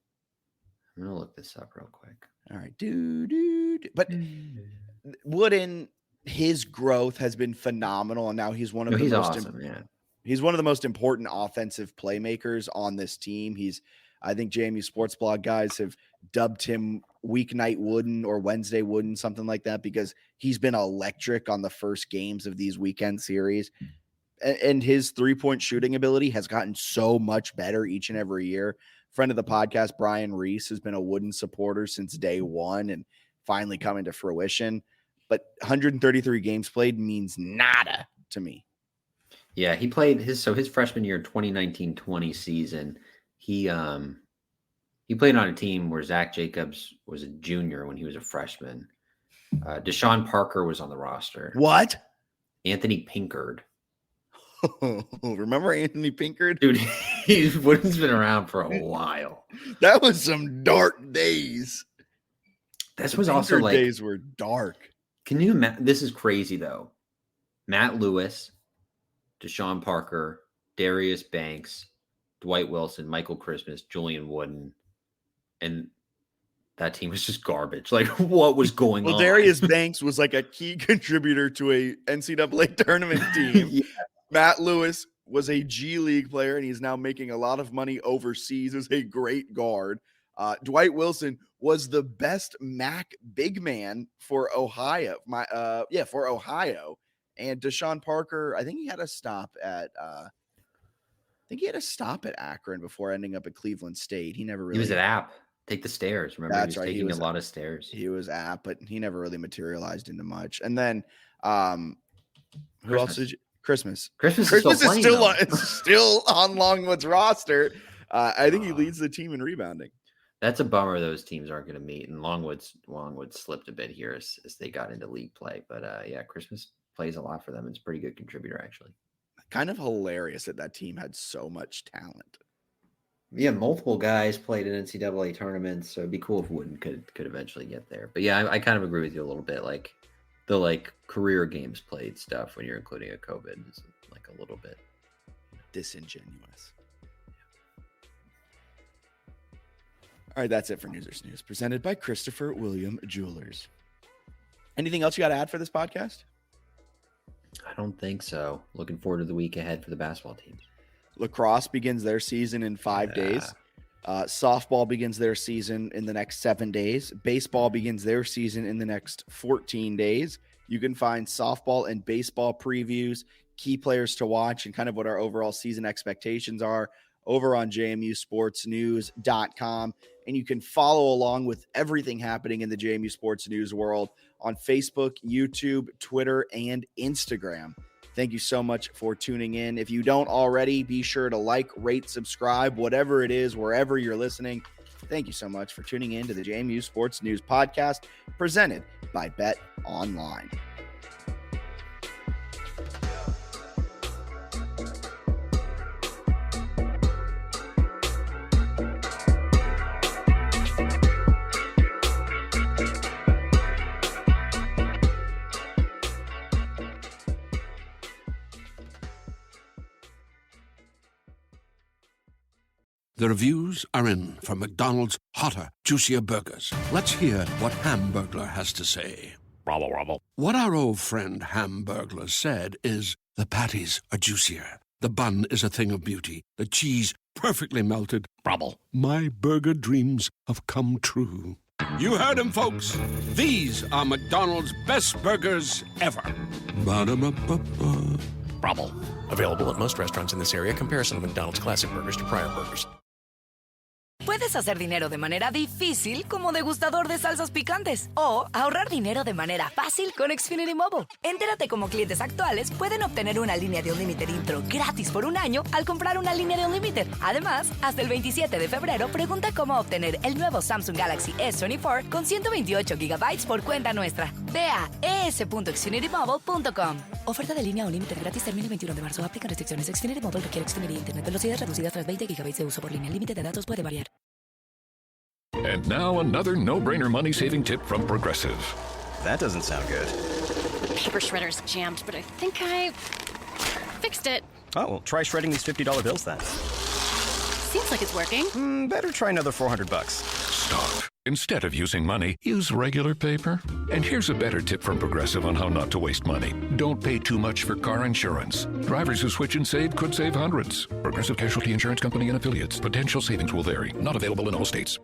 I'm gonna look this up real quick. All right, dude. But Wooden, his growth has been phenomenal, and now he's one of he's awesome, man. He's one of the most important offensive playmakers on this team. I think JMU Sports Blog guys have dubbed him Weeknight Wooden or Wednesday Wooden, something like that, because he's been electric on the first games of these weekend series. And his 3-point shooting ability has gotten so much better each and every year. Friend of the podcast, Brian Reese, has been a Wooden supporter since day one and finally coming to fruition. But 133 games played means nada to me. Yeah, he played his freshman year, 2019-20 season. He played on a team where Zach Jacobs was a junior when he was a freshman. Deshaun Parker was on the roster. What? Anthony Pinkard. Remember Anthony Pinkard? Dude, Wooden's been around for a while. That was some dark days. This was also like days were dark. Can you imagine? This is crazy though. Matt Lewis, Deshaun Parker, Darius Banks, Dwight Wilson, Michael Christmas, Julian Wooden, and that team was just garbage. Like, what was going on? Well, Darius Banks was like a key contributor to a NCAA tournament team. Yeah. Matt Lewis was a G League player, and he's now making a lot of money overseas as a great guard. Dwight Wilson was the best MAC big man for Ohio. For Ohio. And Deshaun Parker, I think he had a stop at Akron before ending up at Cleveland State. He never really. He was at App. Take the stairs. Remember, That's he was right. taking a lot of stairs. He was App, but he never really materialized into much. And then who else did you? Christmas. Christmas is still on Longwood's roster. I think he leads the team in rebounding. That's a bummer. Those teams aren't going to meet, and Longwood slipped a bit here as they got into league play. But Christmas plays a lot for them. It's a pretty good contributor, actually. Kind of hilarious that team had so much talent. Yeah, multiple guys played in NCAA tournaments, so it'd be cool if Wooden could eventually get there. But yeah, I kind of agree with you a little bit. Like the career games played stuff when you're including a COVID is like a little bit disingenuous. All right, that's it for Newsers News, presented by Christopher William Jewelers. Anything else you got to add for this podcast? I don't think so. Looking forward to the week ahead for the basketball teams. Lacrosse begins their season in 5 days. Softball begins their season in the next 7 days. Baseball begins their season in the next 14 days. You can find softball and baseball previews, key players to watch, and kind of what our overall season expectations are over on jmusportsnews.com. And you can follow along with everything happening in the JMU Sports News world on Facebook, YouTube, Twitter, and Instagram. Thank you so much for tuning in. If you don't already, be sure to like, rate, subscribe, whatever it is, wherever you're listening. Thank you so much for tuning in to the JMU Sports News podcast presented by Bet Online. The reviews are in for McDonald's hotter, juicier burgers. Let's hear what Hamburglar has to say. Robble, robble. What our old friend Hamburglar said is, the patties are juicier, the bun is a thing of beauty, the cheese perfectly melted. Robble. My burger dreams have come true. You heard him, folks. These are McDonald's best burgers ever. Ba-da-ba-ba-ba. Robble. Available at most restaurants in this area. Comparison of McDonald's classic burgers to prior burgers. Puedes hacer dinero de manera difícil como degustador de salsas picantes o ahorrar dinero de manera fácil con Xfinity Mobile. Entérate cómo clientes actuales pueden obtener una línea de Unlimited intro gratis por un año al comprar una línea de Unlimited. Además, hasta el 27 de febrero, pregunta cómo obtener el nuevo Samsung Galaxy S24 con 128 GB por cuenta nuestra. Ve a es.xfinitymobile.com. Oferta de línea Unlimited gratis termina el 21 de marzo. Aplican restricciones. Xfinity Mobile requiere Xfinity Internet. Velocidades reducidas tras 20 GB de uso por línea. El límite de datos puede variar. And now another no-brainer money-saving tip from Progressive. That doesn't sound good. Paper shredder's jammed, but I think I fixed it. Oh, well, try shredding these $50 bills then. Seems like it's working. Better try another $400. Stop. Instead of using money, use regular paper. And here's a better tip from Progressive on how not to waste money. Don't pay too much for car insurance. Drivers who switch and save could save hundreds. Progressive Casualty Insurance Company and affiliates. Potential savings will vary. Not available in all states.